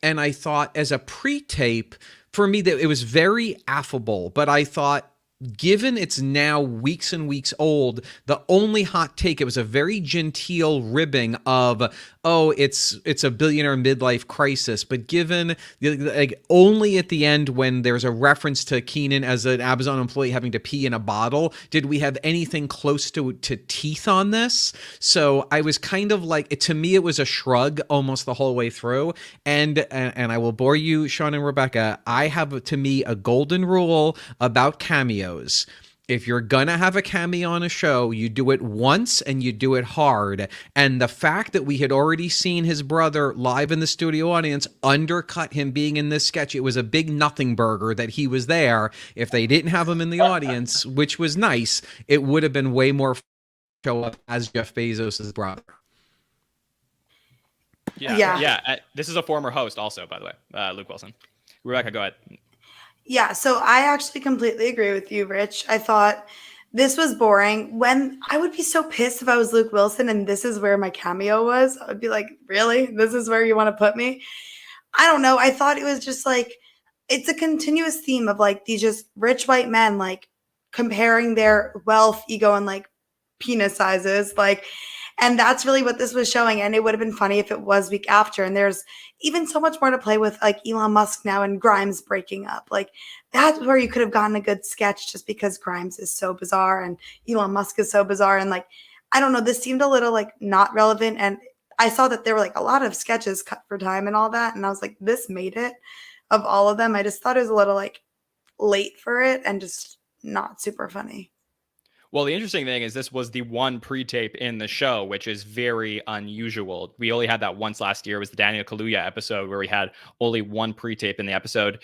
And I thought as a pre-tape, for me, that it was very affable, but I thought given it's now weeks and weeks old, the only hot take, it was a very genteel ribbing of, oh, it's a billionaire midlife crisis. But given like only at the end when there's a reference to Keenan as an Amazon employee having to pee in a bottle, did we have anything close to teeth on this? So I was kind of like, to me, it was a shrug almost the whole way through. And I will bore you, Sean and Rebecca. I have, to me, a golden rule about cameos. If you're gonna have a cameo on a show, you do it once and you do it hard. And the fact that we had already seen his brother live in the studio audience undercut him being in this sketch, it was a big nothing burger that he was there. If they didn't have him in the audience, which was nice, it would have been way more show up as Jeff Bezos' brother. Yeah. This is a former host also, by the way, Luke Wilson. Rebecca, go ahead. Yeah, so I actually completely agree with you, Rich. I thought this was boring. When I would be so pissed if I was Luke Wilson and this is where my cameo was. I would be like, really? This is where you want to put me? I don't know. I thought it was just like, it's a continuous theme of like these just rich white men like comparing their wealth, ego, and like penis sizes. Like, and that's really what this was showing. And it would have been funny if it was week after. And there's even so much more to play with, like Elon Musk now and Grimes breaking up. Like that's where you could have gotten a good sketch just because Grimes is so bizarre and Elon Musk is so bizarre. And like, I don't know, this seemed a little like not relevant. And I saw that there were like a lot of sketches cut for time and all that. And I was like, this made it of all of them. I just thought it was a little like late for it and just not super funny. Well, the interesting thing is this was the one pre-tape in the show, which is very unusual. We only had that once last year. It was the Daniel Kaluuya episode where we had only one pre-tape in the episode.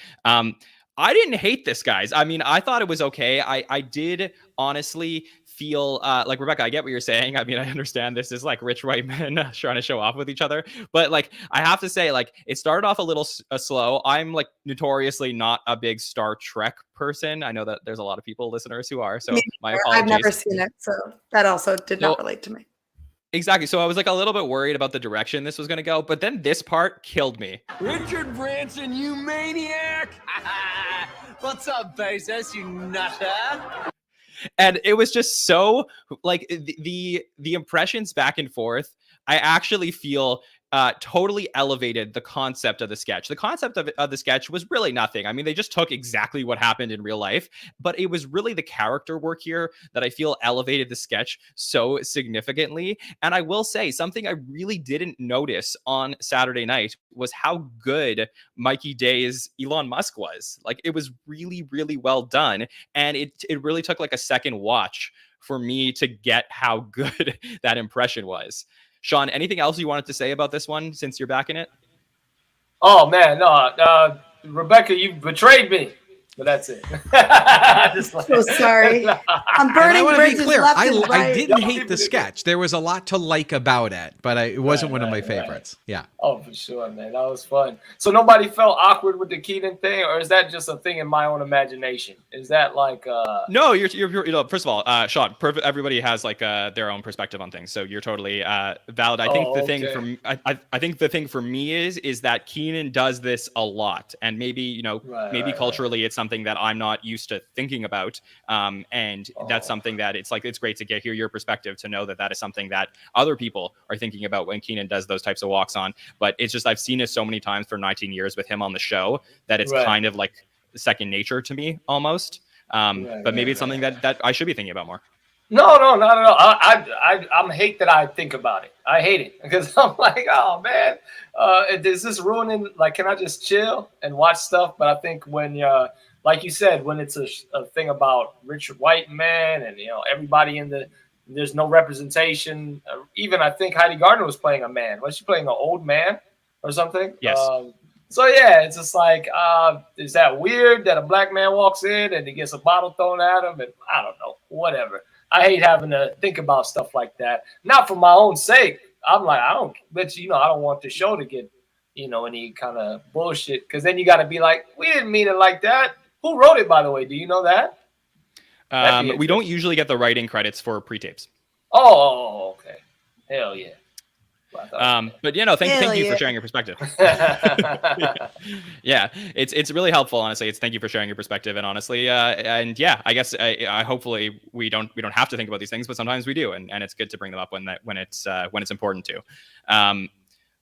I didn't hate this, guys. I mean, I thought it was okay. I did honestly feel like, Rebecca, I get what you're saying. I mean, I understand this is like rich white men trying to show off with each other. But like, I have to say, like, it started off a little slow. I'm like notoriously not a big Star Trek person. I know that there's a lot of listeners who are. So my apologies. I've never seen it. So that also did not relate to me. Exactly. So I was like a little bit worried about the direction this was going to go. But then this part killed me. Richard Branson, you maniac! What's up, Bezos, you nutter? And it was just so like the impressions back and forth. I actually feel totally elevated the concept of the sketch. The concept of the sketch was really nothing. I mean, they just took exactly what happened in real life, but it was really the character work here that I feel elevated the sketch so significantly. And I will say something I really didn't notice on Saturday night was how good Mikey Day's Elon Musk was. Like, it was really, really well done. And it really took like a second watch for me to get how good that impression was. Sean, anything else you wanted to say about this one since you're back in it? Oh, man, no. Rebecca, you betrayed me. But that's it. So sorry. I'm burning bridges left and right. I didn't hate the sketch. There was a lot to like about it, but it wasn't one of my favorites. Yeah. Oh, for sure, man. That was fun. So nobody felt awkward with the Keenan thing, or is that just a thing in my own imagination? Is that like No, you're you know, first of all, Sean, everybody has like their own perspective on things. So you're totally valid. I think I think the thing for me is that Keenan does this a lot, and maybe, maybe culturally it's something that I'm not used to thinking about. And that's something that it's great to hear your perspective, to know that is something that other people are thinking about when Keenan does those types of walks on. But it's just, I've seen it so many times for 19 years with him on the show that it's kind of like second nature to me almost. But maybe it's something that I should be thinking about more. No, not at all. I hate that I think about it. I hate it because I'm like, oh man, is this ruining? Like, can I just chill and watch stuff? But I think when like you said, when it's a thing about rich white men and everybody there's no representation. Even I think Heidi Gardner was playing a man. Was she playing an old man or something? Yes. So yeah, it's just like, is that weird that a black man walks in and he gets a bottle thrown at him? And I don't know, whatever. I hate having to think about stuff like that. Not for my own sake. I'm like, I don't want the show to get, any kind of bullshit. Because then you got to be like, we didn't mean it like that. Who wrote it, by the way? Do you know that? We don't usually get the writing credits for pre-tapes. Oh, okay. Hell yeah. But thank you yeah. for sharing your perspective. Yeah, it's really helpful, honestly. Thank you for sharing your perspective, and honestly, I guess I hopefully we don't have to think about these things, but sometimes we do, and it's good to bring them up when it's important to.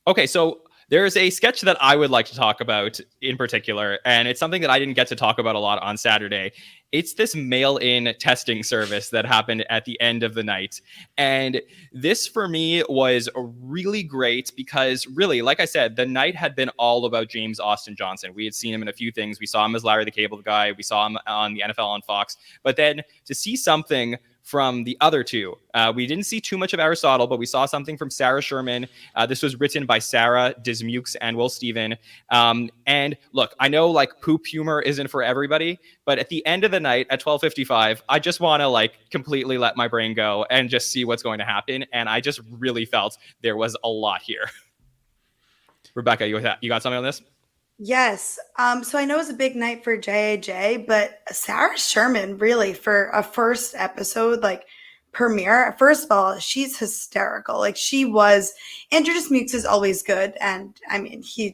Okay, so there's a sketch that I would like to talk about in particular, and it's something that I didn't get to talk about a lot on Saturday. It's this mail-in testing service that happened at the end of the night. And this, for me, was really great because, really, like I said, the night had been all about James Austin Johnson. We had seen him in a few things. We saw him as Larry the Cable Guy. We saw him on the NFL on Fox. But then to see something from the other two. We didn't see too much of Aristotle, but we saw something from Sarah Sherman. This was written by Sarah Dismukes and Will Steven. And look, I know like poop humor isn't for everybody, but at the end of the night at 12:55, I just want to like completely let my brain go and just see what's going to happen. And I just really felt there was a lot here. Rebecca, you got something on this? Yes. So I know it was a big night for JAJ, but Sarah Sherman, really, for a first episode, like premiere, first of all, she's hysterical. Like she was, Andrew Dismukes is always good. And I mean, he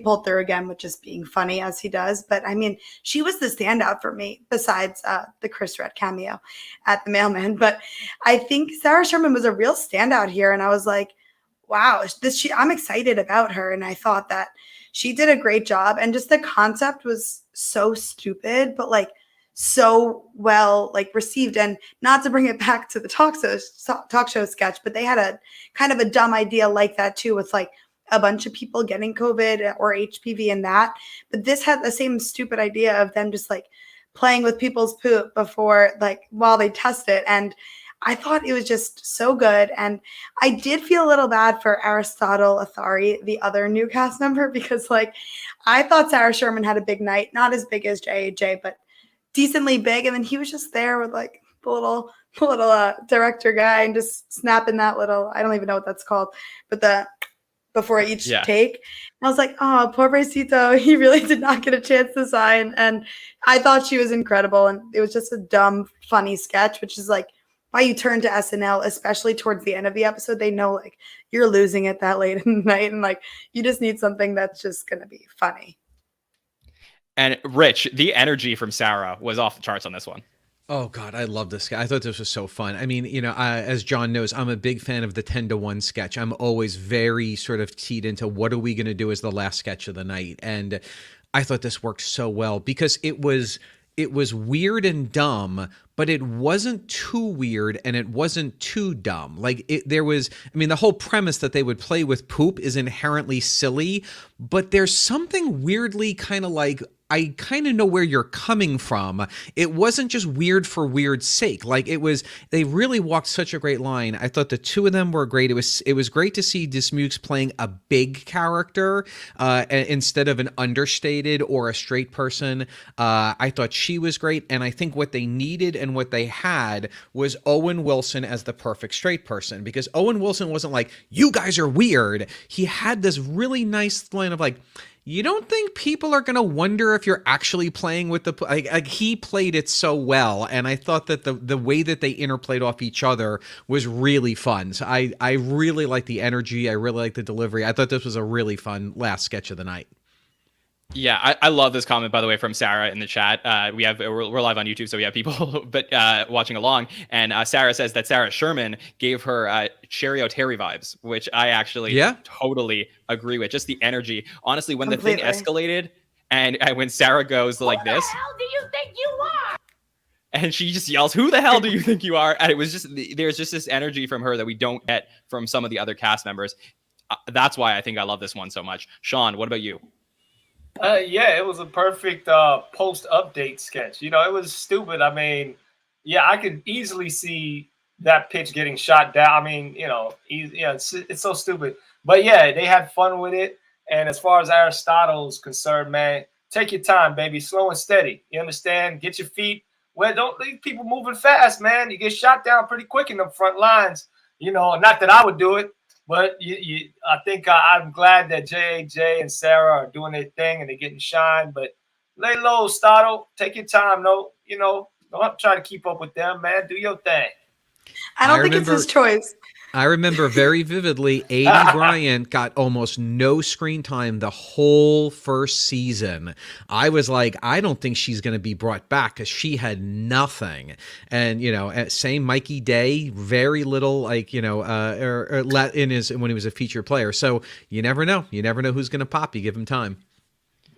pulled through again with just being funny as he does. But I mean, she was the standout for me besides the Chris Redd cameo at the mailman. But I think Sarah Sherman was a real standout here. And I was like, wow, I'm excited about her. And I thought that she did a great job, and just the concept was so stupid, but like so well like received. And not to bring it back to the talk show sketch, but they had a kind of a dumb idea like that too, with like a bunch of people getting COVID or HPV and that. But this had the same stupid idea of them just like playing with people's poop before, like while they test it. And I thought it was just so good. And I did feel a little bad for Aristotle Athari, the other new cast member, because like I thought Sarah Sherman had a big night, not as big as JAJ, but decently big. And then he was just there with like the little director guy and just snapping that little, I don't even know what that's called, but before each take. And I was like, oh, poor Bracito. He really did not get a chance to sign. And I thought she was incredible. And it was just a dumb, funny sketch, which is like, why you turn to SNL, especially towards the end of the episode. They know like you're losing it that late in the night, and like you just need something that's just gonna be funny. And Rich, the energy from Sarah was off the charts on this one. Oh God, I love this guy. I thought this was so fun. I mean, as John knows, I'm a big fan of the 10-to-1 sketch. I'm always very sort of keyed into what are we going to do as the last sketch of the night, and I thought this worked so well because it was weird and dumb, but it wasn't too weird and it wasn't too dumb. Like the whole premise that they would play with poop is inherently silly, but there's something weirdly kind of like, I kind of know where you're coming from. It wasn't just weird for weird's sake. Like they really walked such a great line. I thought the two of them were great. It was great to see Dismukes playing a big character instead of an understated or a straight person. I thought she was great. And I think what they needed and what they had was Owen Wilson as the perfect straight person, because Owen Wilson wasn't like, you guys are weird. He had this really nice line of like, you don't think people are going to wonder if you're actually playing with the... Like he played it so well, and I thought that the way that they interplayed off each other was really fun. So I really like the energy. I really like the delivery. I thought this was a really fun last sketch of the night. Yeah, I love this comment, by the way, from Sarah in the chat. We're live on YouTube, so we have people watching along. And Sarah says that Sarah Sherman gave her Sherry O'Terry vibes, which I actually totally agree with. Just the energy. Honestly, when the thing escalated and when Sarah goes like this. Who the hell do you think you are? And she just yells, who the hell do you think you are? And it was just, there's just this energy from her that we don't get from some of the other cast members. That's why I think I love this one so much. Sean, what about you? Yeah, it was a perfect post-update sketch. It was stupid. I mean, yeah, I could easily see that pitch getting shot down. I mean, it's so stupid. But yeah, they had fun with it. And as far as Aristotle's concerned, man, take your time, baby, slow and steady. You understand? Get your feet. Well, don't leave people moving fast, man. You get shot down pretty quick in the front lines. Not that I would do it. But I think I'm glad that JJ and Sarah are doing their thing and they're getting shine. But lay low, Stottle. Take your time. No, don't try to keep up with them, man. Do your thing. I don't think it's his choice. I remember very vividly, A.D. Bryant got almost no screen time the whole first season. I was like, I don't think she's going to be brought back because she had nothing. And, same Mikey Day, very little, when he was a feature player. So you never know. You never know who's going to pop. You give him time.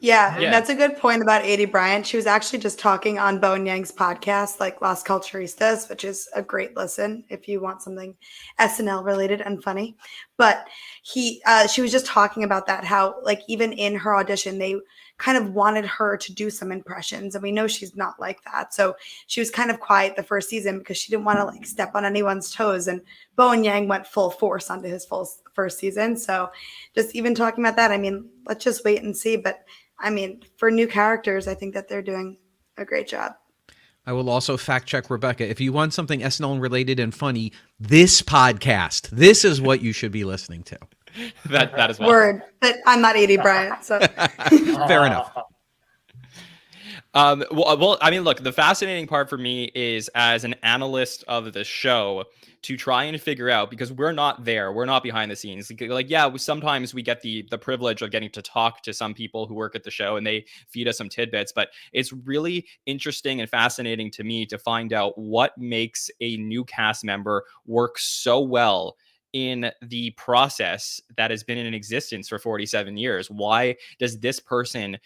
Yeah, Yeah. that's a good point about A.D. Bryant. She was actually just talking on Bo and Yang's podcast, like Las Culturistas, which is a great listen if you want something SNL related and funny. But she was just talking about that, how like even in her audition, they kind of wanted her to do some impressions. And we know she's not like that. So she was kind of quiet the first season because she didn't want to like step on anyone's toes. And Bo and Yang went full force onto his first season. So just even talking about that, I mean, let's just wait and see. But I mean, for new characters, I think that they're doing a great job. I will also fact check Rebecca. If you want something SNL related and funny, this podcast, this is what you should be listening to. That is well. Word, but I'm not A.D. Bryant, so Fair enough. Well, I mean, look, the fascinating part for me is as an analyst of the show to try and figure out, because we're not there, we're not behind the scenes. Like, yeah, sometimes we get the privilege of getting to talk to some people who work at the show and they feed us some tidbits, but it's really interesting and fascinating to me to find out what makes a new cast member work so well in the process that has been in existence for 47 years. Why does this person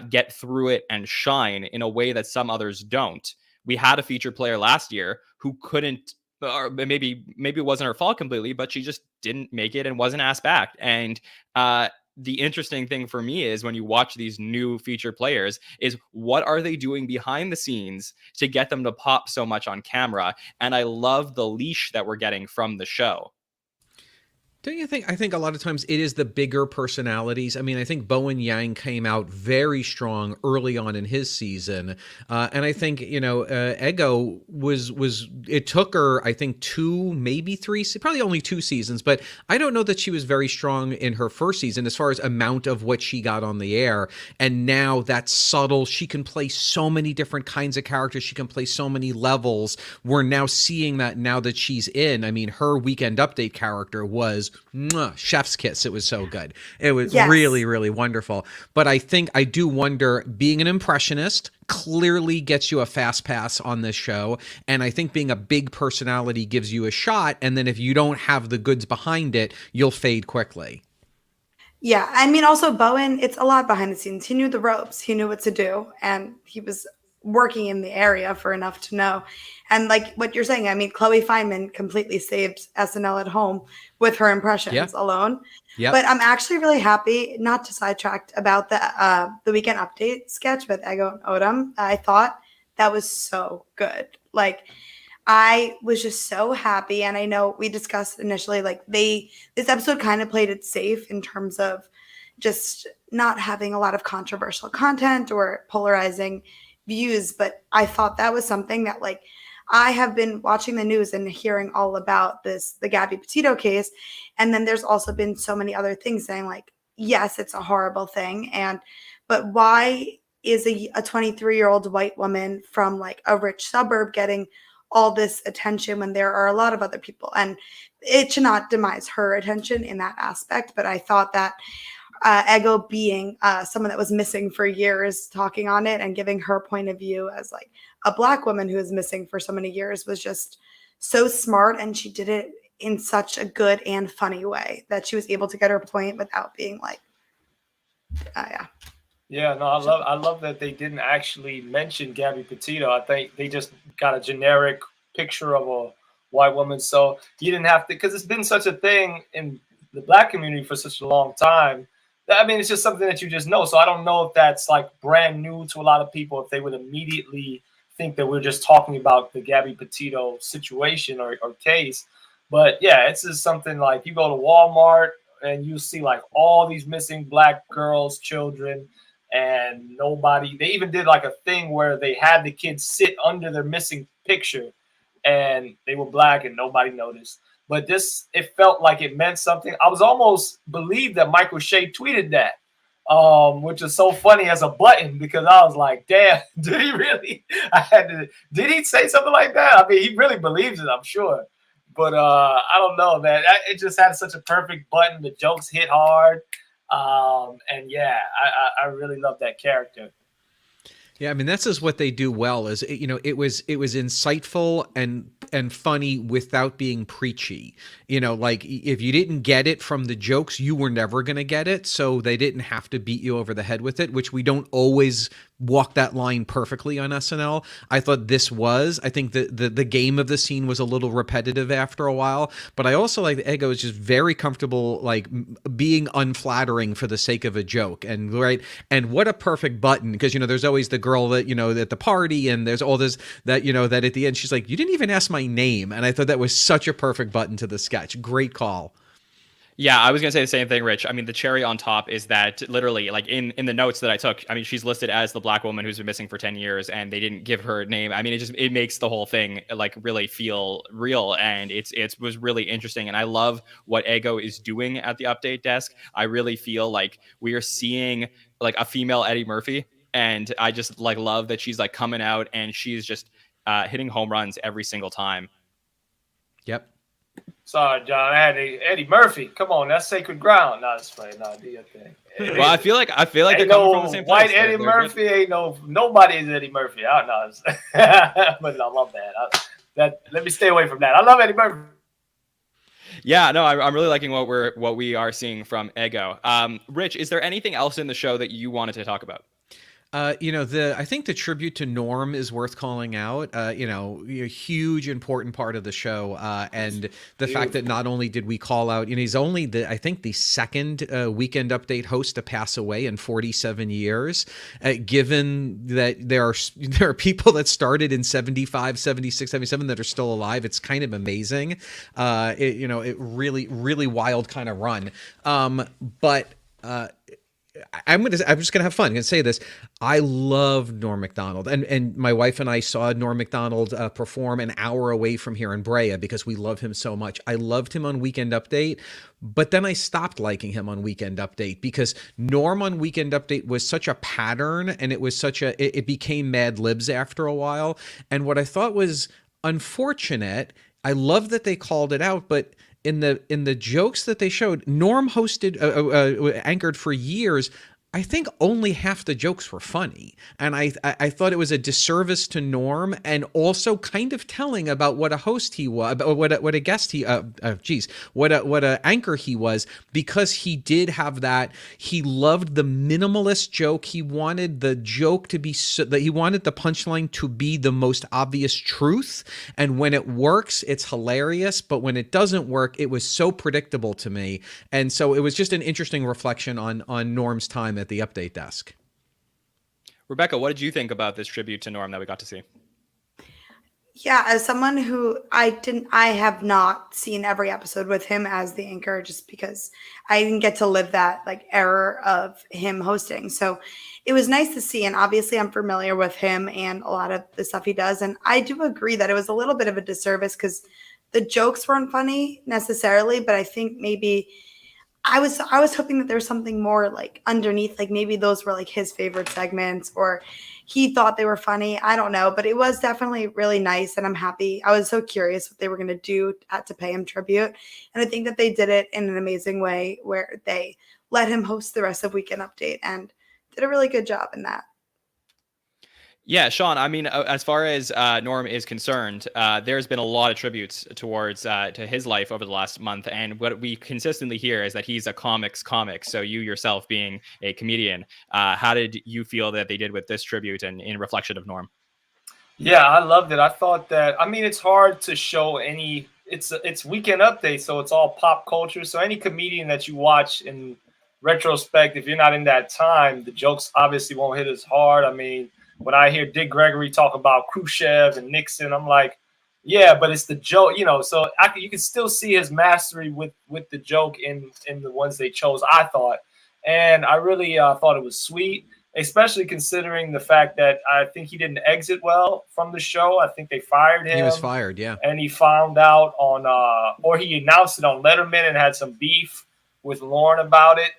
get through it and shine in a way that some others don't? We had a feature player last year who couldn't, or maybe it wasn't her fault completely, but she just didn't make it and wasn't asked back. And the interesting thing for me is when you watch these new feature players is what are they doing behind the scenes to get them to pop so much on camera? And I love the leash that we're getting from the show. Don't you think? I think a lot of times it is the bigger personalities. I mean, I think Bowen Yang came out very strong early on in his season. And I think, Ego it took her, I think 2, maybe 3, probably only 2 seasons, but I don't know that she was very strong in her first season as far as amount of what she got on the air. And now that's subtle. She can play so many different kinds of characters. She can play so many levels. We're now seeing that now that she's in. I mean, her Weekend Update character was chef's kiss. It was so good. It was really, really wonderful. But I think I do wonder, being an impressionist clearly gets you a fast pass on this show. And I think being a big personality gives you a shot. And then if you don't have the goods behind it, you'll fade quickly. Yeah. I mean, also Bowen, it's a lot behind the scenes. He knew the ropes. He knew what to do. And he was working in the area for enough to know. And like what you're saying, I mean, Chloe Fineman completely saved SNL at home with her impressions alone. Yeah. But I'm actually really happy, not to sidetrack, about the Weekend Update sketch with Ego and Odom. I thought that was so good. Like, I was just so happy. And I know we discussed initially, like this episode kind of played it safe in terms of just not having a lot of controversial content or polarizing views. But I thought that was something that, like, I have been watching the news and hearing all about the Gabby Petito case. And then there's also been so many other things saying, like, yes, it's a horrible thing. But why is a 23-year-old white woman from like a rich suburb getting all this attention when there are a lot of other people? And it should not demise her attention in that aspect. But I thought that Ego being someone that was missing for years, talking on it and giving her point of view as like a Black woman who was missing for so many years was just so smart. And she did it in such a good and funny way that she was able to get her point without being like, Yeah, no, I love that they didn't actually mention Gabby Petito. I think they just got a generic picture of a white woman. So you didn't have to, because it's been such a thing in the Black community for such a long time. I mean, it's just something that you just know. So I don't know if that's like brand new to a lot of people, if they would immediately think that we're just talking about the Gabby Petito situation or case. But yeah, it's just something like you go to Walmart and you see like all these missing Black girls, children, and nobody. They even did like a thing where they had the kids sit under their missing picture and they were Black and nobody noticed. But it felt like it meant something. I was almost believed that Michael Shea tweeted that, which is so funny as a button, because I was like, damn, did he really? Did he say something like that? I mean, he really believes it, I'm sure. But I don't know, man. It just had such a perfect button. The jokes hit hard. And yeah, I really love that character. Yeah, I mean that's just what they do well. Is it was insightful and funny without being preachy. Like if you didn't get it from the jokes, you were never going to get it. So they didn't have to beat you over the head with it, which we don't always walk that line perfectly on SNL. I thought this was. I think the game of the scene was a little repetitive after a while, but I also like Ego is just very comfortable like being unflattering for the sake of a joke. And what a perfect button, because there's always the girl that at the party, and there's all this that that at the end she's like, you didn't even ask my name, and I thought that was such a perfect button to the sketch. Great call. Yeah, I was going to say the same thing, Rich. I mean, the cherry on top is that literally, like in the notes that I took, I mean, she's listed as the black woman who's been missing for 10 years and they didn't give her a name. I mean, it makes the whole thing like really feel real, and it was really interesting. And I love what Ego is doing at the update desk. I really feel like we are seeing like a female Eddie Murphy, and I just like love that she's like coming out and she's just hitting home runs every single time. Yep. Sorry, John. I had Eddie Murphy. Come on, that's sacred ground. No, it's fine. No, do your thing. Well, I feel like they're ain't coming no from the same white place. Eddie They're Murphy. good. Ain't nobody is Eddie Murphy. I know, but I love that. Let me stay away from that. I love Eddie Murphy. Yeah, no, I'm really liking what we are seeing from Ego. Rich, is there anything else in the show that you wanted to talk about? I think the tribute to Norm is worth calling out. A huge important part of the show, and the fact that not only did we call out, he's only the second Weekend Update host to pass away in 47 years. Given that there are people that started in 75, 76, 77 that are still alive, it's kind of amazing. It really wild kind of run. But I'm just gonna have fun. I'm gonna say this. I love Norm Macdonald, and my wife and I saw Norm Macdonald perform an hour away from here in Brea because we love him so much. I loved him on Weekend Update, but then I stopped liking him on Weekend Update because Norm on Weekend Update was such a pattern, and it became Mad Libs after a while. And what I thought was unfortunate, I love that they called it out, but in the jokes that they showed, Norm anchored for years. I think only half the jokes were funny, and I thought it was a disservice to Norm, and also kind of telling about what a host he was, about what a guest he, what a anchor he was, because he did have that. He loved the minimalist joke. He wanted the joke to be he wanted the punchline to be the most obvious truth, and when it works, it's hilarious. But when it doesn't work, it was so predictable to me, and so it was just an interesting reflection on Norm's time at the update desk. Rebecca, what did you think about this tribute to Norm that we got to see? Yeah, as someone who I have not seen every episode with him as the anchor, just because I didn't get to live that like era of him hosting. So it was nice to see, and obviously I'm familiar with him and a lot of the stuff he does. And I do agree that it was a little bit of a disservice because the jokes weren't funny necessarily, but I think maybe I was hoping that there was something more like underneath, like maybe those were like his favorite segments, or he thought they were funny. I don't know, but it was definitely really nice, and I'm happy. I was so curious what they were going to do to pay him tribute, and I think that they did it in an amazing way where they let him host the rest of Weekend Update and did a really good job in that. Yeah, Sean, I mean, as far as Norm is concerned, there's been a lot of tributes towards to his life over the last month. And what we consistently hear is that he's a comic. So you yourself being a comedian, how did you feel that they did with this tribute and in reflection of Norm? Yeah, I loved it. I thought that, I mean, it's hard to show it's Weekend Update, so it's all pop culture. So any comedian that you watch in retrospect, if you're not in that time, the jokes obviously won't hit as hard. I mean, when I hear Dick Gregory talk about Khrushchev and Nixon, I'm like, yeah, but it's the joke, so you can still see his mastery with the joke in the ones they chose, I thought. And I really thought it was sweet, especially considering the fact that I think he didn't exit well from the show. I think they fired him. He was fired, yeah. And he found out or he announced it on Letterman and had some beef with Lauren about it.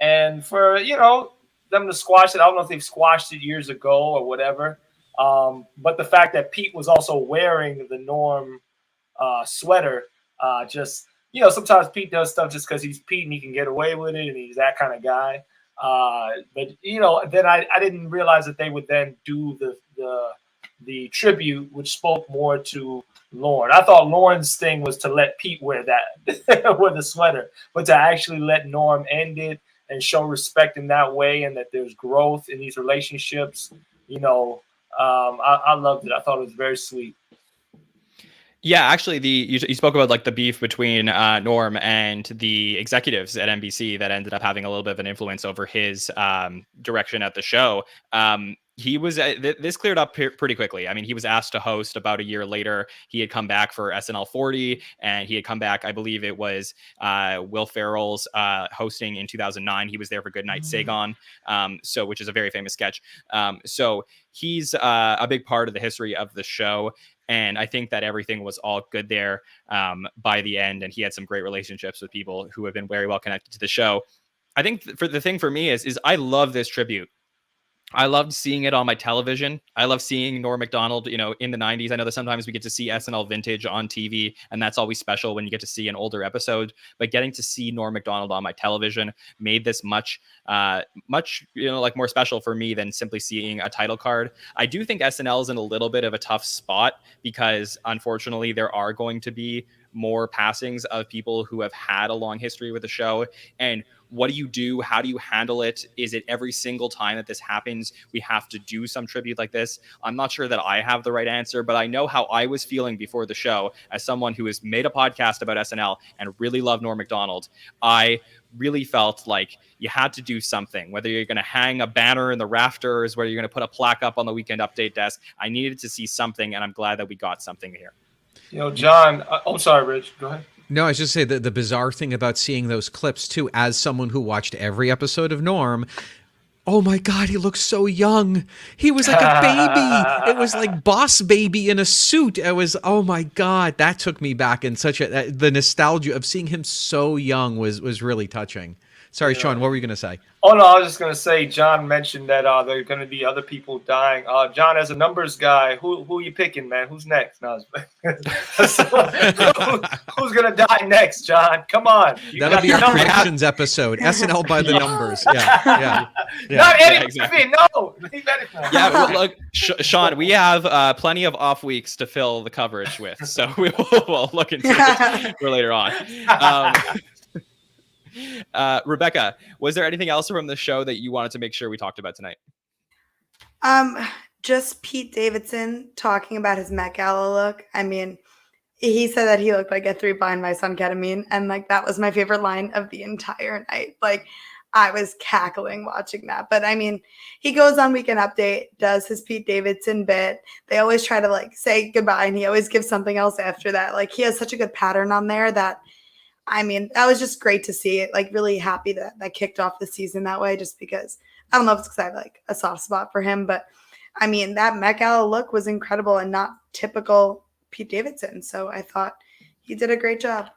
And for, them to squash it, I don't know if they've squashed it years ago or whatever. But the fact that Pete was also wearing the Norm sweater Just, sometimes Pete does stuff just because he's Pete and he can get away with it, and he's that kind of guy. But then I didn't realize that they would then do the tribute, which spoke more to Lauren. I thought Lauren's thing was to let Pete wear that, wear the sweater, but to actually let Norm end it and show respect in that way, and that there's growth in these relationships. I loved it. I thought it was very sweet. Yeah, actually, you spoke about like the beef between Norm and the executives at NBC that ended up having a little bit of an influence over his direction at the show. He was this cleared up pretty quickly. I mean, he was asked to host about a year later. He had come back for SNL 40, and he had come back, I believe it was Will Ferrell's hosting in 2009. He was there for Goodnight Saigon, which is a very famous sketch. So he's a big part of the history of the show. And I think that everything was all good there by the end. And he had some great relationships with people who have been very well connected to the show. I think the thing for me is I love this tribute. I loved seeing it on my television. I love seeing Norm Macdonald, in the 90s. I know that sometimes we get to see SNL vintage on TV, and that's always special when you get to see an older episode. But getting to see Norm Macdonald on my television made this much more special for me than simply seeing a title card. I do think SNL is in a little bit of a tough spot because, unfortunately, there are going to be more passings of people who have had a long history with the show. And what do you do? How do you handle it? Is it every single time that this happens, we have to do some tribute like this? I'm not sure that I have the right answer, but I know how I was feeling before the show as someone who has made a podcast about SNL and really loved Norm Macdonald. I really felt like you had to do something, whether you're going to hang a banner in the rafters, whether you're going to put a plaque up on the Weekend Update desk. I needed to see something, and I'm glad that we got something here. John, I'm sorry, Rich. Go ahead. No, I was just saying that the bizarre thing about seeing those clips, too, as someone who watched every episode of Norm, oh my God, he looks so young. He was like a baby. It was like Boss Baby in a suit. It was, oh my God, that took me back in the nostalgia of seeing him so young was really touching. Sorry, Sean, what were you going to say? Oh, no, I was just going to say, John mentioned that there are going to be other people dying. John, as a numbers guy, who are you picking, man? Who's next? No, who's going to die next, John? Come on. That'll be our predictions episode. SNL by the numbers. Yeah. Not Eddie exactly. Murphy, no. Yeah, well, look, Sean, we have plenty of off weeks to fill the coverage with, so we'll look into it for later on. Rebecca, was there anything else from the show that you wanted to make sure we talked about tonight? Just Pete Davidson talking about his Met Gala look. I mean, he said that he looked like a 3 behind mice on ketamine, and like that was my favorite line of the entire night. Like, I was cackling watching that. But I mean, he goes on Weekend Update, does his Pete Davidson bit. They always try to like say goodbye, and he always gives something else after that. Like, he has such a good pattern on there that, I mean, that was just great to see it. Like, really happy that kicked off the season that way, just because I don't know if it's because I have like a soft spot for him, but I mean, that Met Gala look was incredible and not typical Pete Davidson. So I thought he did a great job.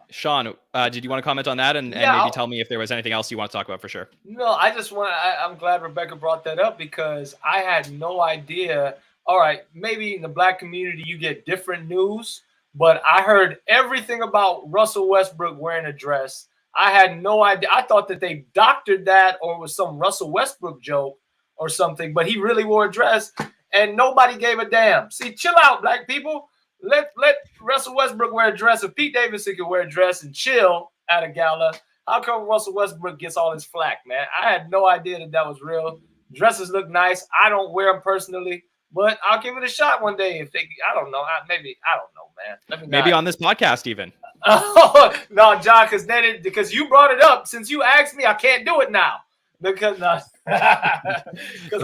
Sean, did you want to comment on that and maybe tell me if there was anything else you want to talk about for sure? No, I'm glad Rebecca brought that up because I had no idea. All right, maybe in the Black community you get different news, but I heard everything about Russell Westbrook wearing a dress. I had no idea. I thought that they doctored that or it was some Russell Westbrook joke or something, but he really wore a dress and nobody gave a damn. See, chill out, Black people. Let Russell Westbrook wear a dress. If Pete Davidson could wear a dress and chill at a gala, how come Russell Westbrook gets all this flack, man? I had no idea that was real. Dresses look nice. I don't wear them personally, but I'll give it a shot one day. If they, I don't know. Maybe, I don't know, man. Maybe on this podcast even. Oh, no, John, because you brought it up. Since you asked me, I can't do it now. Because a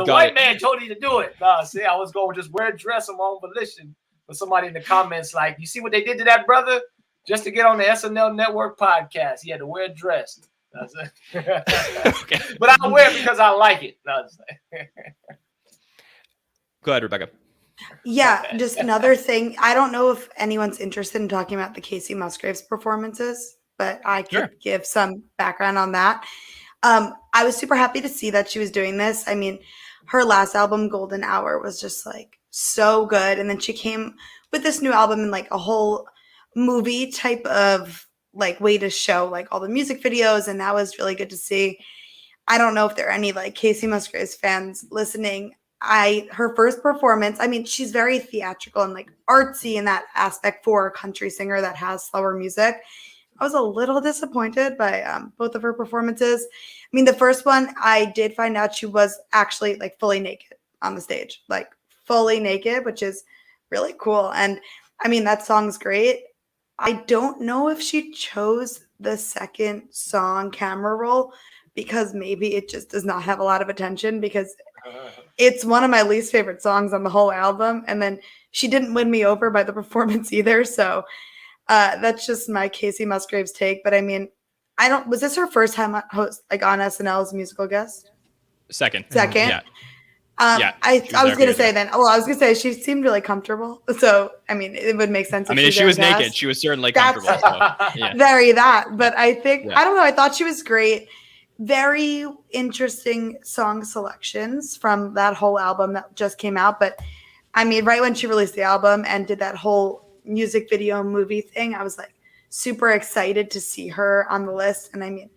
white man told you to do it. See, I was going to just wear a dress on my own volition. But somebody in the comments like, you see what they did to that brother? Just to get on the SNL Network podcast, he had to wear a dress. Okay. But I wear it because I like it. Go ahead, Rebecca. Yeah, just another thing. I don't know if anyone's interested in talking about the Kacey Musgraves performances, but I could give some background on that. I was super happy to see that she was doing this. I mean, her last album, Golden Hour, was just like so good. And then she came with this new album and like a whole movie type of like way to show like all the music videos, and that was really good to see. I don't know if there are any like Kacey Musgraves fans listening. Her first performance, I mean, she's very theatrical and like artsy in that aspect for a country singer that has slower music. I was a little disappointed by both of her performances. I mean, the first one, I did find out she was actually like fully naked on the stage, like fully naked, which is really cool. And I mean, that song's great. I don't know if she chose the second song camera roll because maybe it just does not have a lot of attention, because it's one of my least favorite songs on the whole album. And then she didn't win me over by the performance either. So that's just my Kacey Musgraves take. But I mean, was this her first time on SNL as a musical guest? Second. Yeah. Yeah, I was gonna say she seemed really comfortable. So I mean, it would make sense. I mean, if she was naked, she was certainly comfortable. Very that. But I think I don't know. I thought she was great. Very interesting song selections from that whole album that just came out. But I mean, right when she released the album and did that whole music video movie thing, I was like super excited to see her on the list. And I mean,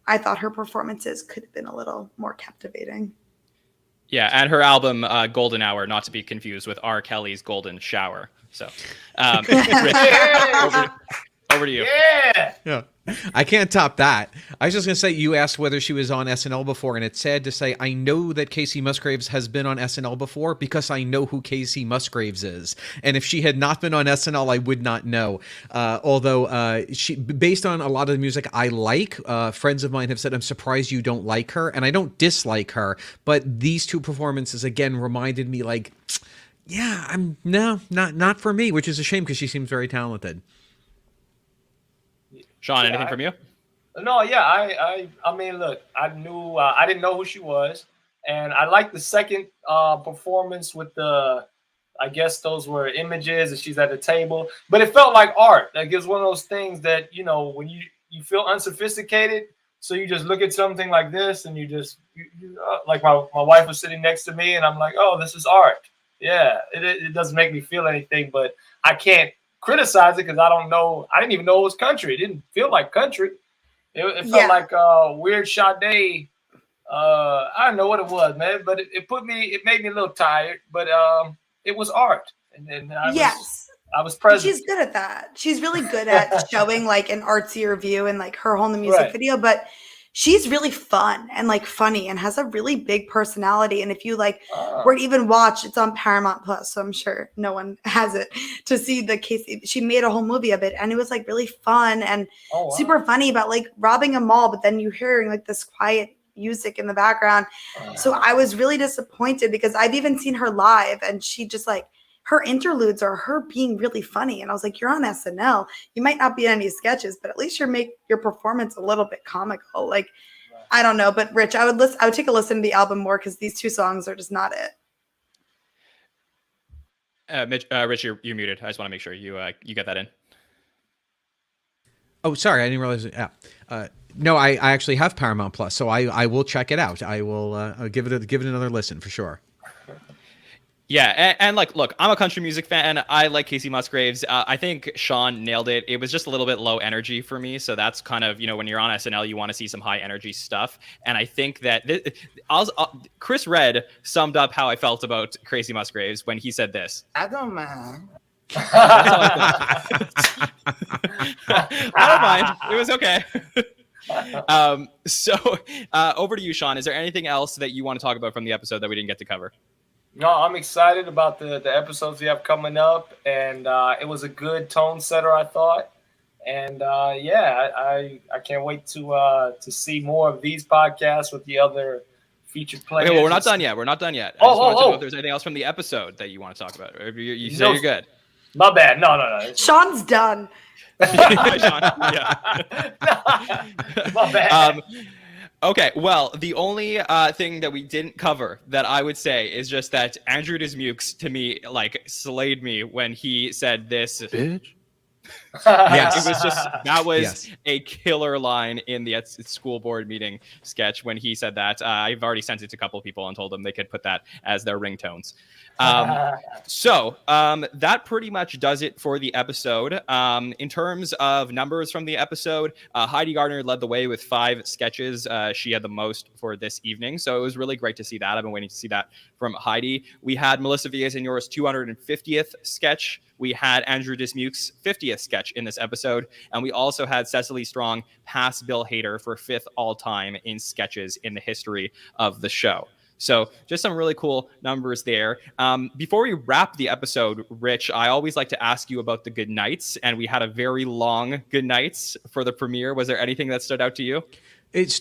I thought her performances could have been a little more captivating. Yeah, and her album Golden Hour, not to be confused with R. Kelly's Golden Shower. So, Rich, over to you. Yeah. I can't top that. I was just going to say, you asked whether she was on SNL before, and it's sad to say I know that Kacey Musgraves has been on SNL before because I know who Kacey Musgraves is. And if she had not been on SNL, I would not know. Although she, based on a lot of the music I like, friends of mine have said, I'm surprised you don't like her. And I don't dislike her, but these two performances, again, reminded me like, yeah, not for me, which is a shame because she seems very talented. Sean, anything from you? No, yeah, I mean, look, I knew I didn't know who she was, and I liked the second performance with I guess those were images, and she's at the table, but it felt like art. Like it's one of those things that when you feel unsophisticated, so you just look at something like this, and you like my wife was sitting next to me, and I'm like, oh, this is art. Yeah, it doesn't make me feel anything, but I can't criticize it because I don't know. I didn't even know it was country. It didn't feel like country. It felt like weird Sade. I don't know what it was, man, but it made me a little tired, but it was art. And I was present. She's good at that. She's really good at showing like an artsier view and like her whole music video, but she's really fun and like funny and has a really big personality. And if you like were to even watch, it's on Paramount Plus, so I'm sure no one has it, to see the Kacey. She made a whole movie of it, and it was like really fun and super funny about like robbing a mall, but then you hearing like this quiet music in the background. So I was really disappointed because I've even seen her live, and she just like, her interludes are her being really funny. And I was like, you're on SNL. You might not be in any sketches, but at least you make your performance a little bit comical. Like, I don't know. But Rich, I would take a listen to the album more because these two songs are just not it. Rich, you're muted. I just want to make sure you get that in. Oh, sorry. I didn't realize. Yeah. No, I actually have Paramount Plus, so I will check it out. I will give it another listen for sure. Yeah, and like, look, I'm a country music fan. I like Kacey Musgraves. I think Sean nailed it. It was just a little bit low energy for me. So that's kind of, when you're on SNL, you want to see some high energy stuff. And I think that Chris Redd summed up how I felt about Kacey Musgraves when he said this. I don't mind. I don't mind. It was okay. So over to you, Sean. Is there anything else that you want to talk about from the episode that we didn't get to cover? No, I'm excited about the episodes we have coming up, and it was a good tone setter, I thought. And I can't wait to see more of these podcasts with the other featured players. Okay, well, we're not done yet. I just wanted to know if there's anything else from the episode that you want to talk about. Or you say you're good. My bad. No. Sean's done. Hi, Sean. Yeah. My bad. Okay, well, the only thing that we didn't cover that I would say is just that Andrew Dismukes, to me, like, slayed me when he said this. Bitch. Yes. It was just, that was Yes. a killer line in the school board meeting sketch when he said that. I've already sent it to a couple of people and told them they could put that as their ringtones. So that pretty much does it for the episode. In terms of numbers from the episode, Heidi Gardner led the way with 5 sketches. She had the most for this evening. So it was really great to see that. I've been waiting to see that from Heidi. We had Melissa Villaseñor's 250th sketch. We had Andrew Dismuke's 50th sketch in this episode. And we also had Cecily Strong pass Bill Hader for 5th all-time in sketches in the history of the show. So just some really cool numbers there. Before we wrap the episode, Rich, I always like to ask you about the good nights. And we had a very long good nights for the premiere. Was there anything that stood out to you?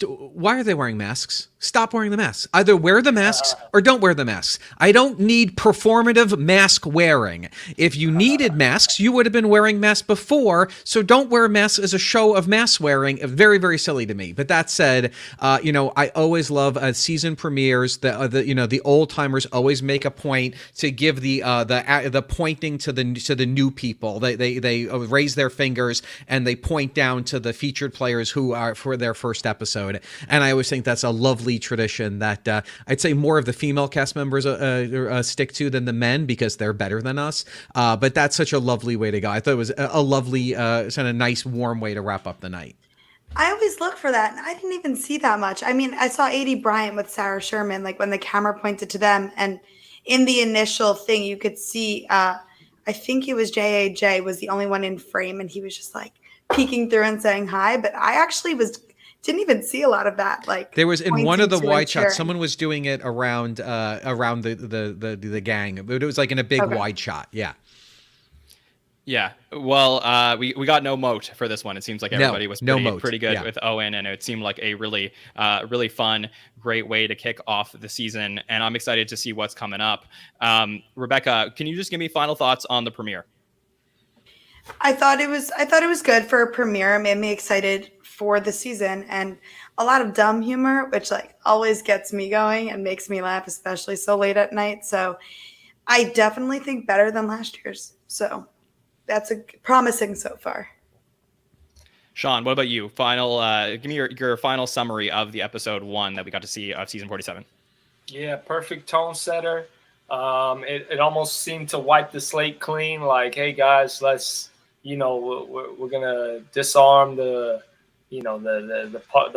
Why are they wearing masks? Stop wearing the masks. Either wear the masks or don't wear the masks. I don't need performative mask wearing. If you needed masks, you would have been wearing masks before. So don't wear masks as a show of mask wearing. Very, very silly to me. But that said, I always love season premieres. The old timers always make a point to give the pointing to the new people. They raise their fingers and they point down to the featured players who are for their first episode. And I always think that's a lovely tradition that I'd say more of the female cast members stick to than the men because they're better than us. But that's such a lovely way to go. I thought it was a lovely, kind of nice, warm way to wrap up the night. I always look for that, and I didn't even see that much. I mean, I saw A.D. Bryant with Sarah Sherman, like when the camera pointed to them, and in the initial thing, you could see, I think it was J.A.J. was the only one in frame, and he was just like peeking through and saying hi. But I actually didn't even see a lot of that. Like there was in one of the wide shots, someone was doing it around the gang, but it was like in a big wide shot. Yeah. Yeah. Well, we got no moat for this one. It seems like everybody was pretty good with Owen, and it seemed like a really fun, great way to kick off the season. And I'm excited to see what's coming up. Rebecca, can you just give me final thoughts on the premiere? I thought it was good for a premiere. It made me excited for the season, and a lot of dumb humor, which like always gets me going and makes me laugh, especially so late at night. So I definitely think better than last year's. So that's promising so far. Sean, what about you? Give me your final summary of the episode 1 that we got to see of season 47. Yeah, perfect tone setter. It almost seemed to wipe the slate clean. Like, hey guys, let's, we're gonna disarm the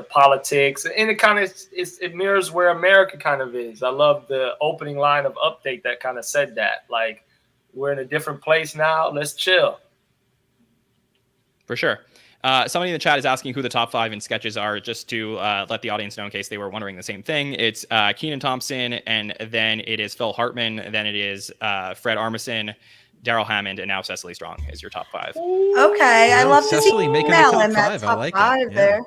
politics, and it kind of it mirrors where America kind of is. I love the opening line of Update that kind of said that. Like, we're in a different place now. Let's chill. For sure. Somebody in the chat is asking who the top 5 in sketches are, just to let the audience know in case they were wondering the same thing. It's Kenan Thompson, and then it is Phil Hartman, and then it is Fred Armisen, Daryl Hammond, and now Cecily Strong is your top 5. Okay, I love Cecily to see making the Mel top in that 5. top I like 5 it. there.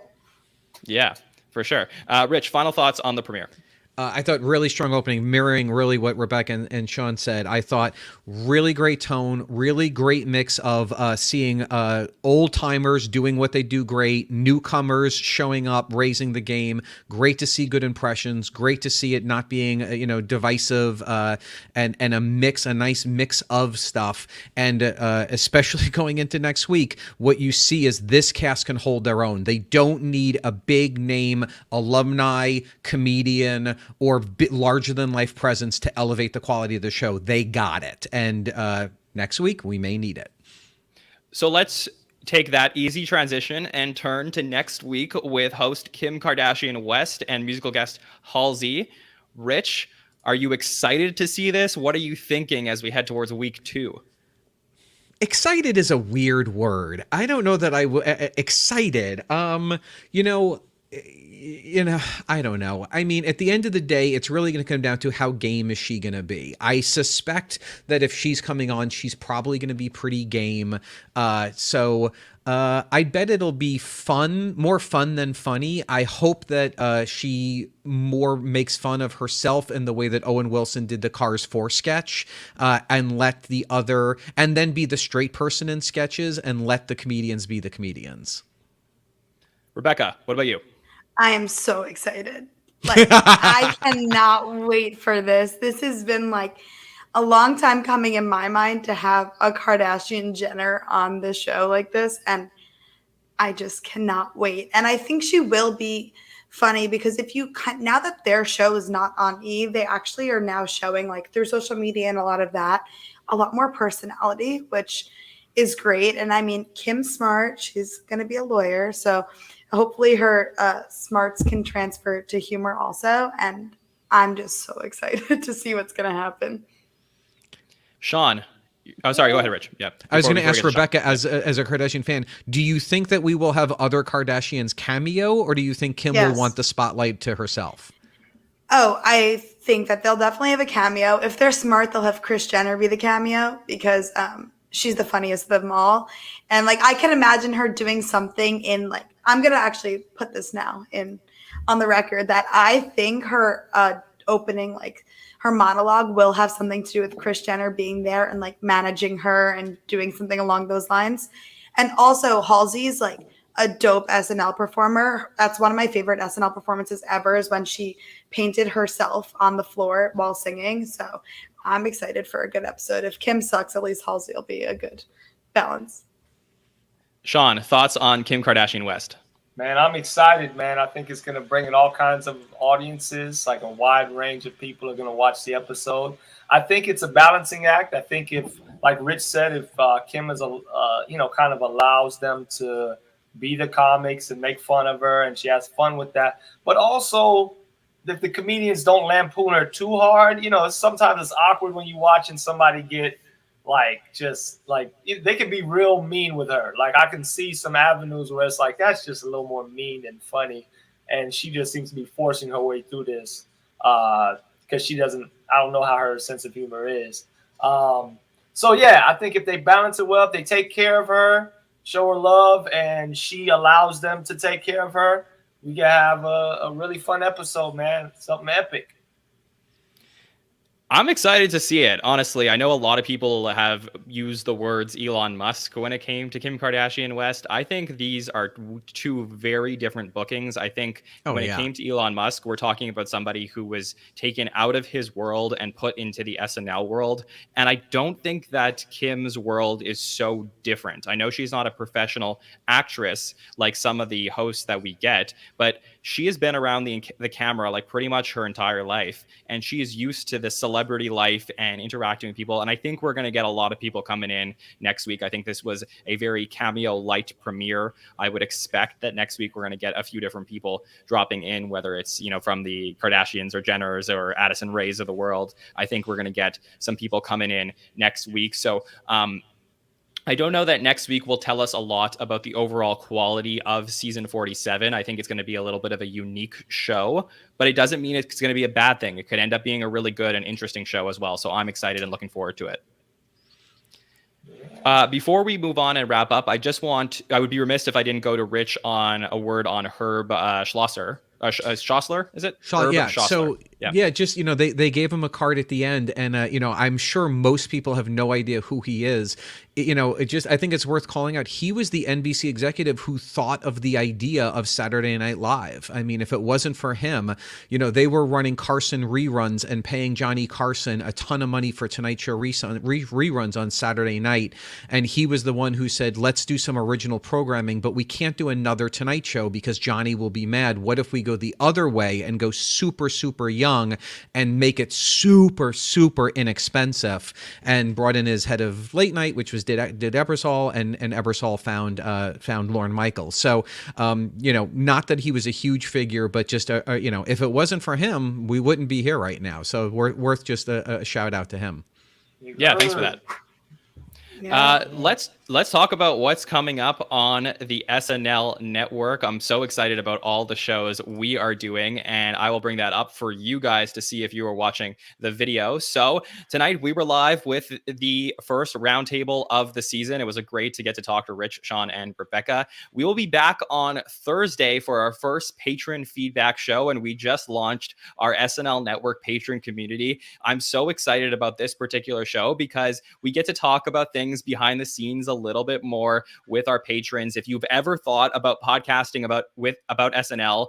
Yeah, for sure. Rich, final thoughts on the premiere. I thought really strong opening, mirroring really what Rebecca and Sean said. I thought really great tone, really great mix of seeing old timers doing what they do great, newcomers showing up, raising the game. Great to see good impressions. Great to see it not being divisive and a nice mix of stuff. And especially going into next week, what you see is this cast can hold their own. They don't need a big name alumni comedian or larger than life presence to elevate the quality of the show. They got it. And next week we may need it. So let's take that easy transition and turn to next week with host Kim Kardashian West and musical guest Halsey. Rich, are you excited to see this? What are you thinking as we head towards week 2? Excited is a weird word. I don't know that excited. I don't know. I mean, at the end of the day, it's really going to come down to how game is she going to be. I suspect that if she's coming on, she's probably going to be pretty game. So I bet it'll be fun, more fun than funny. I hope that she more makes fun of herself in the way that Owen Wilson did the Cars 4 sketch, and then be the straight person in sketches and let the comedians be the comedians. Rebecca, what about you? I am so excited. Like, I cannot wait for this. This has been like, a long time coming in my mind to have a Kardashian Jenner on the show like this, and I just cannot wait. And I think she will be funny because now that their show is not on E, they actually are now showing, like, through social media and a lot of that, a lot more personality, which is great. And I mean, Kim's smart. She's going to be a lawyer. So hopefully her smarts can transfer to humor also. And I'm just so excited to see what's going to happen. Sean. Oh, sorry. Go ahead, Rich. Yeah. I was going to ask Rebecca, as a Kardashian fan, do you think that we will have other Kardashians cameo, or do you think Kim will want the spotlight to herself? Oh, I think that they'll definitely have a cameo. If they're smart, they'll have Kris Jenner be the cameo because she's the funniest of them all. And like, I can imagine her doing something in, like, I'm going to actually put this now on the record that I think her opening, like, her monologue will have something to do with Kris Jenner being there and like managing her and doing something along those lines. And also Halsey's like a dope SNL performer. That's one of my favorite SNL performances ever, is when she painted herself on the floor while singing. So I'm excited for a good episode. If Kim sucks, at least Halsey will be a good balance. Sean, thoughts on Kim Kardashian West? Man, I'm excited, man. I think it's going to bring in all kinds of audiences, like a wide range of people are going to watch the episode. I think it's a balancing act. I think if, like Rich said, if Kim is, kind of allows them to be the comics and make fun of her and she has fun with that, but also if the comedians don't lampoon her too hard, sometimes it's awkward when you're watching somebody get they can be real mean with her. Like, I can see some avenues where it's like, that's just a little more mean than funny. And she just seems to be forcing her way through this because I don't know how her sense of humor is. So yeah, I think if they balance it well, if they take care of her, show her love, and she allows them to take care of her, we can have a really fun episode, man. Something epic. I'm excited to see it. Honestly, I know a lot of people have used the words Elon Musk when it came to Kim Kardashian West. I think these are two very different bookings. I think when it came to Elon Musk, we're talking about somebody who was taken out of his world and put into the SNL world. And I don't think that Kim's world is so different. I know she's not a professional actress like some of the hosts that we get, but she has been around the camera like pretty much her entire life. And she is used to the celebrity life and interacting with people. And I think we're going to get a lot of people coming in next week. I think this was a very cameo light premiere. I would expect that next week we're going to get a few different people dropping in, whether it's, from the Kardashians or Jenners or Addison Rays of the world. I think we're going to get some people coming in next week. So, I don't know that next week will tell us a lot about the overall quality of season 47. I think it's going to be a little bit of a unique show, but it doesn't mean it's going to be a bad thing. It could end up being a really good and interesting show as well. So I'm excited and looking forward to it. Before we move on and wrap up, I would be remiss if I didn't go to Rich on a word on Herb Schlosser. Schossler, is it? Yeah. So just they gave him a card at the end, and I'm sure most people have no idea who he is. I think it's worth calling out. He was the NBC executive who thought of the idea of Saturday Night Live. I mean, if it wasn't for him, they were running Carson reruns and paying Johnny Carson a ton of money for Tonight Show reruns on Saturday night, and he was the one who said, "Let's do some original programming, but we can't do another Tonight Show because Johnny will be mad. What if we go the other way and go super, super young and make it super, super inexpensive?" And brought in his head of late night, which was did Ebersol, and Ebersol found Lorne Michaels. So, not that he was a huge figure, but just if it wasn't for him, we wouldn't be here right now. So worth just a shout out to him. Yeah, thanks for that. Yeah. Let's talk about what's coming up on the SNL Network. I'm so excited about all the shows we are doing, and I will bring that up for you guys to see if you are watching the video. So tonight we were live with the first roundtable of the season. It was great to get to talk to Rich, Sean, and Rebecca. We will be back on Thursday for our first patron feedback show, and we just launched our SNL Network patron community. I'm so excited about this particular show because we get to talk about things behind the scenes a little bit more with our patrons. If you've ever thought about podcasting about SNL,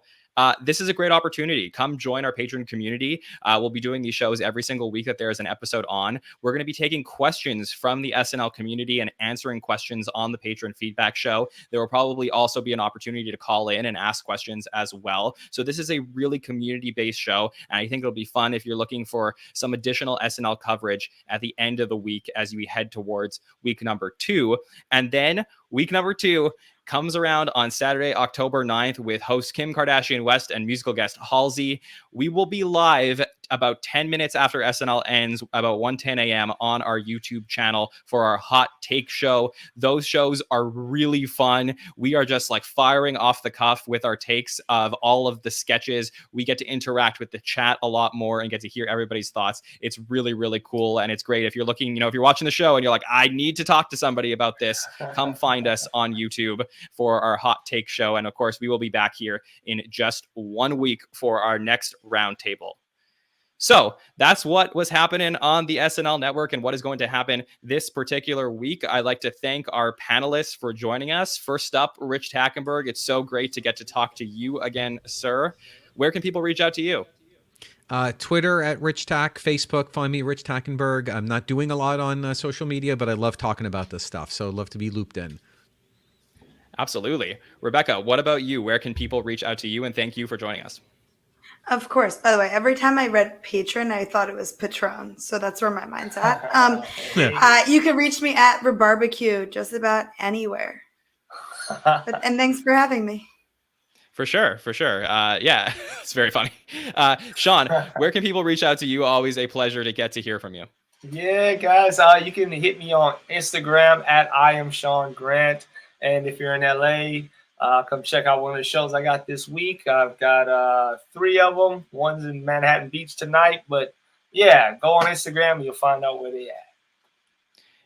this is a great opportunity. Come join our patron community. We'll be doing these shows every single week that there's an episode on. We're going to be taking questions from the SNL community and answering questions on the patron feedback show. There will probably also be an opportunity to call in and ask questions as well. So this is a really community-based show, and I think it'll be fun if you're looking for some additional SNL coverage at the end of the week as we head towards week number 2. And then week number 2 comes around on Saturday, October 9th with host Kim Kardashian West and musical guest Halsey. We will be live about 10 minutes after SNL ends, about 1:10 a.m. on our YouTube channel for our hot take show. Those shows are really fun. We are just like firing off the cuff with our takes of all of the sketches. We get to interact with the chat a lot more and get to hear everybody's thoughts. It's really, really cool. And it's great if you're looking, if you're watching the show and you're like, I need to talk to somebody about this, come find us on YouTube for our hot take show. And of course, we will be back here in just 1 week for our next roundtable. So that's what was happening on the SNL Network and what is going to happen this particular week. I'd like to thank our panelists for joining us. First up, Rich Tackenberg. It's so great to get to talk to you again, sir. Where can people reach out to you? Twitter at Rich Tack, Facebook, find me Rich Tackenberg. I'm not doing a lot on social media, but I love talking about this stuff. So I'd love to be looped in. Absolutely. Rebecca, what about you? Where can people reach out to you? And thank you for joining us. Of course. By the way, every time I read patron, I thought it was Patron. So that's where my mind's at. You can reach me at Rebarbecue just about anywhere. And thanks for having me. For sure. Yeah, it's very funny. Sean, where can people reach out to you? Always a pleasure to get to hear from you. Yeah, guys, you can hit me on Instagram at I am Sean Grant. And if you're in LA, come check out one of the shows I got this week. I've got 3 of them. One's in Manhattan Beach tonight. But yeah, go on Instagram and you'll find out where they at.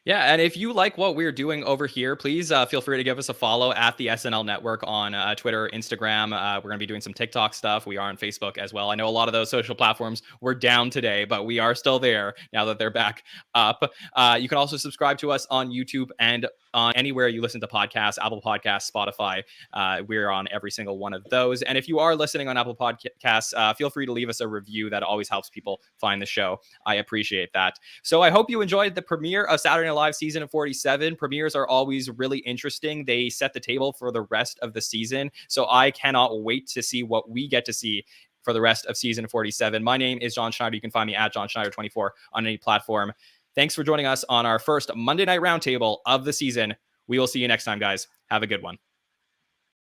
Yeah, and if you like what we're doing over here, please feel free to give us a follow at the SNL Network on Twitter, Instagram. We're going to be doing some TikTok stuff. We are on Facebook as well. I know a lot of those social platforms were down today, but we are still there now that they're back up. You can also subscribe to us on YouTube and on anywhere you listen to podcasts, Apple Podcasts, Spotify. We're on every single one of those. And if you are listening on Apple Podcasts, feel free to leave us a review. That always helps people find the show. I appreciate that. So I hope you enjoyed the premiere of Saturday Night Live season 47. Premieres are always really interesting. They set the table for the rest of the season. So I cannot wait to see what we get to see for the rest of season 47. My name is John Schneider. You can find me at John Schneider 24 on any platform. Thanks for joining us on our first Monday Night Roundtable of the season. We will see you next time, guys. Have a good one.